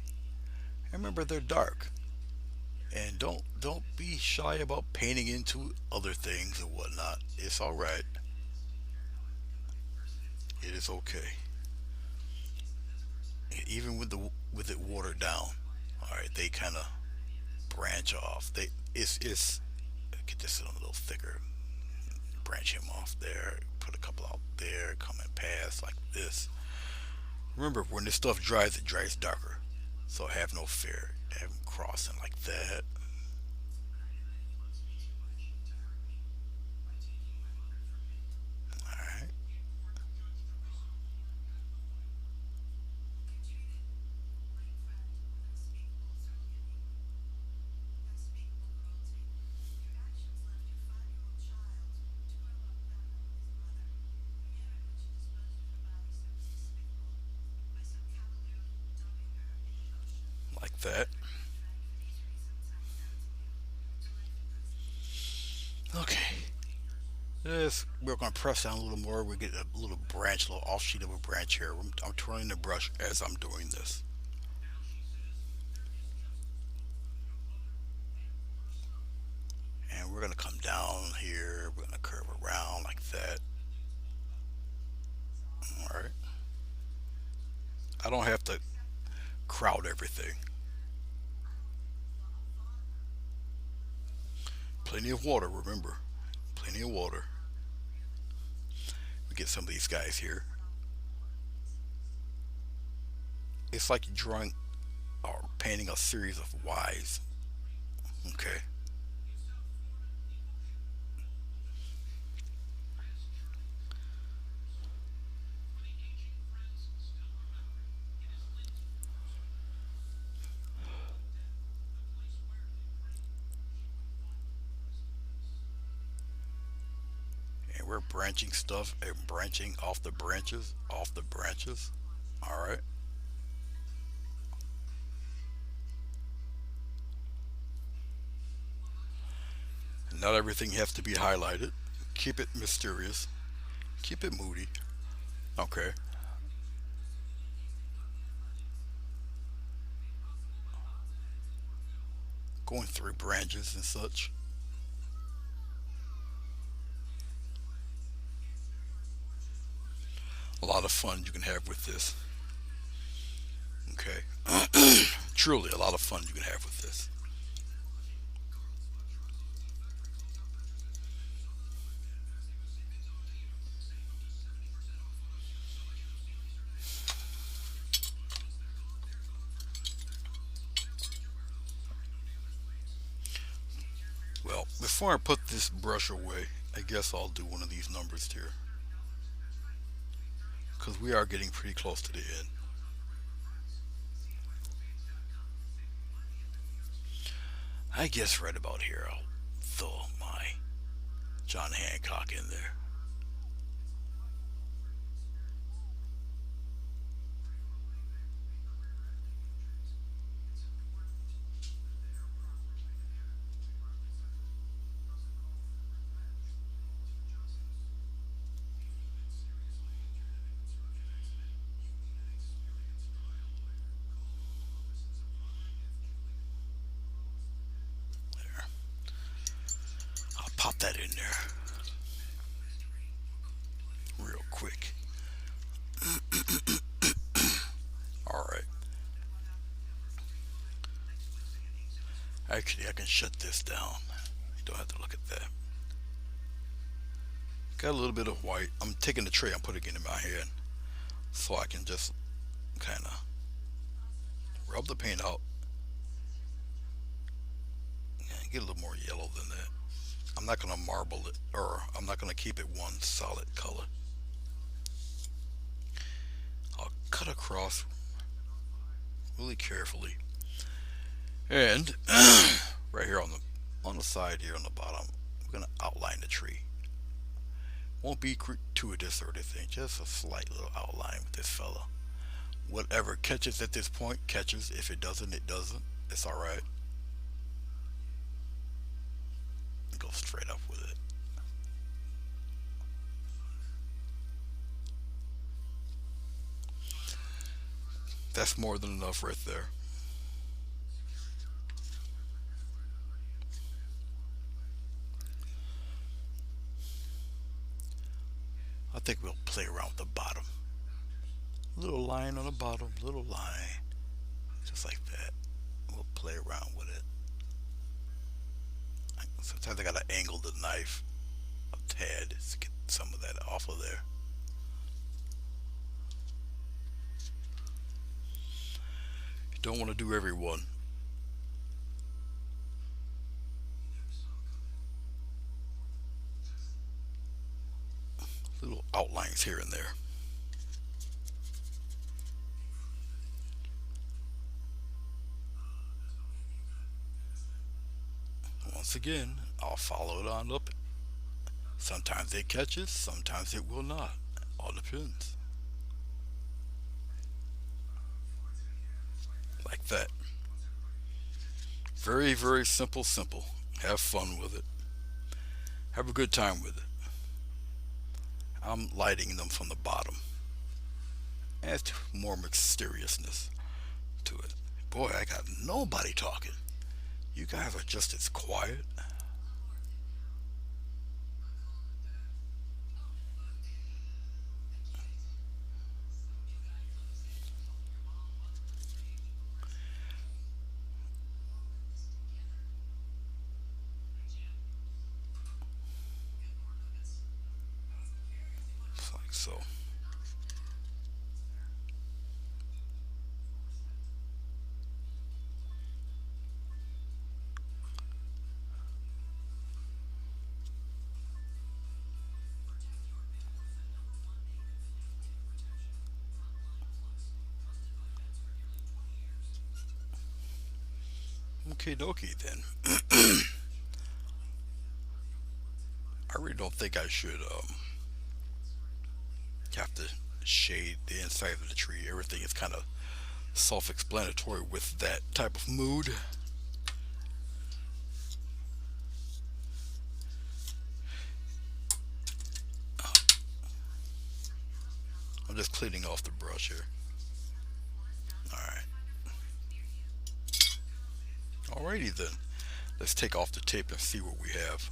Speaker 1: And remember, they're dark. And don't be shy about painting into other things and whatnot. It's all right. It is okay. Even with it watered down, all right, they kind of branch off. It's get this a little thicker. Branch him off there. Put a couple out there, coming past like this. Remember, when this stuff dries, it dries darker. So have no fear. Have them crossing like that. All right. Like that. Okay. This we're gonna press down a little more. We get a little branch, a little offshoot of a branch here. I'm twirling the brush as I'm doing this, and we're gonna come down here. We're gonna curve around like that. All right. I don't have to crowd everything. Plenty of water. Remember, plenty of water. We get some of these guys here. It's like drawing or painting a series of Y's. Okay. And we're branching stuff and branching off the branches, off the branches. All right. Not everything has to be highlighted. Keep it mysterious. Keep it moody. Okay. Going through branches and such. A lot of fun you can have with this. Okay. Truly, a lot of fun you can have with this. Well, before I put this brush away, I guess I'll do one of these numbers here because we are getting pretty close to the end. I guess right about here I'll throw my John Hancock in there. pop that in there real quick. All right. Actually, I can shut this down. You don't have to look at that. Got a little bit of white. I'm taking the tray, I'm putting it in my hand so I can just kind of rub the paint out and get a little more yellow than that. I'm not going to marble it, or I'm not going to keep it one solid color. I'll cut across really carefully, and right here on the side here on the bottom, we're going to outline the tree. Won't be gratuitous or anything, just a slight little outline with this fella. Whatever catches at this point catches. If it doesn't, it doesn't. It's all right. Go straight up with it. That's more than enough right there. I think we'll play around with the bottom. Little line on the bottom, little line, just like that. We'll play around with it. Sometimes I gotta angle the knife a tad to get some of that off of there. You don't want to do every one. Little outlines here and there. Once again, I'll follow it on up. Sometimes it catches, sometimes it will not. All depends. Like that. Very, very simple, simple. Have fun with it. Have a good time with it. I'm lighting them from the bottom. Adds to more mysteriousness to it. Boy, I got nobody talking. You guys are just as quiet. It's like so. Okay, dokie then. I really don't think I should have to shade the inside of the tree. Everything is kind of self-explanatory with that type of mood. I'm just cleaning off the brush here. All right. Alrighty then. Let's take off the tape and see what we have.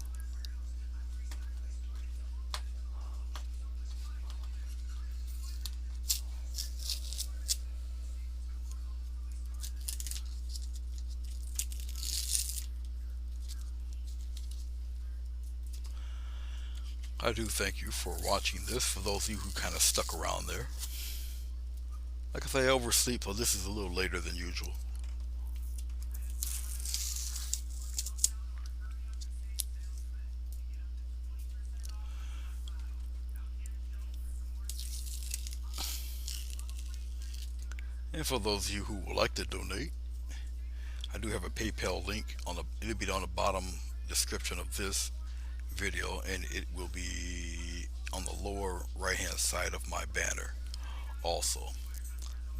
Speaker 1: I do thank you for watching this. For those of you who kind of stuck around there. Like I say, I oversleep, so this is a little later than usual. And for those of you who would like to donate, I do have a PayPal link on the. It'll be on the bottom description of this video, and it will be on the lower right hand side of my banner also.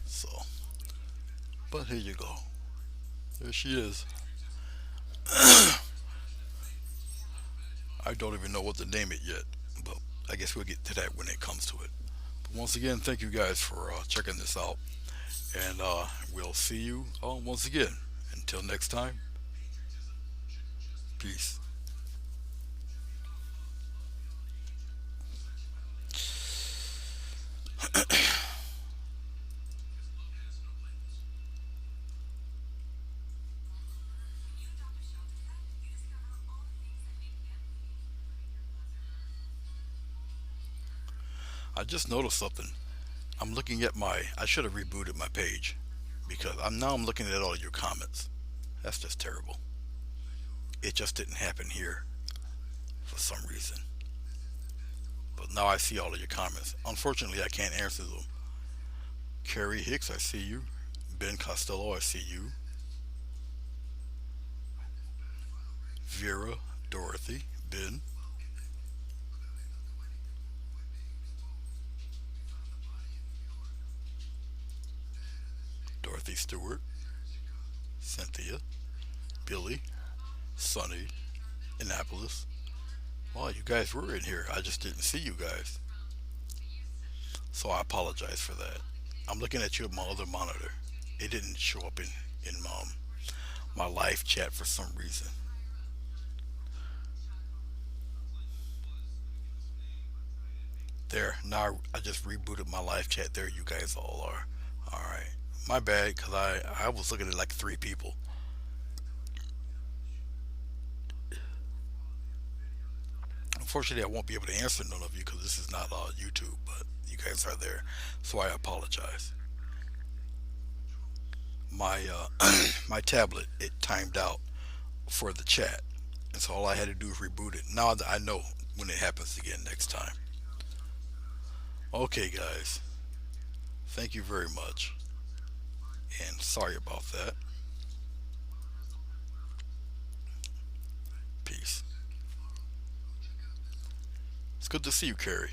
Speaker 1: So, but here you go. There she is. I don't even know what to name it yet, but I guess we'll get to that when it comes to it. But once again, thank you guys for checking this out, and we'll see you once again. Until next time, peace. I just noticed something. I'm looking at my. I should have rebooted my page because I'm looking at all your comments. That's just terrible. It just didn't happen here for some reason. But now I see all of your comments. Unfortunately, I can't answer them. Carrie Hicks, I see you. Ben Costello, I see you. Vera, Dorothy, Ben, Dorothy Stewart, Cynthia, Billy, Sonny, Annapolis. Well, you guys were in here. I just didn't see you guys. So I apologize for that. I'm looking at you at my other monitor. It didn't show up in my live chat for some reason. There, now I just rebooted my live chat. There you guys all are. Alright. My bad, because I was looking at like three people. Unfortunately, I won't be able to answer none of you because this is not YouTube, but you guys are there. So I apologize. My my tablet, it timed out for the chat. And so all I had to do is reboot it. Now I know when it happens again next time. Okay, guys. Thank you very much. And sorry about that. Peace. It's good to see you, Carrie.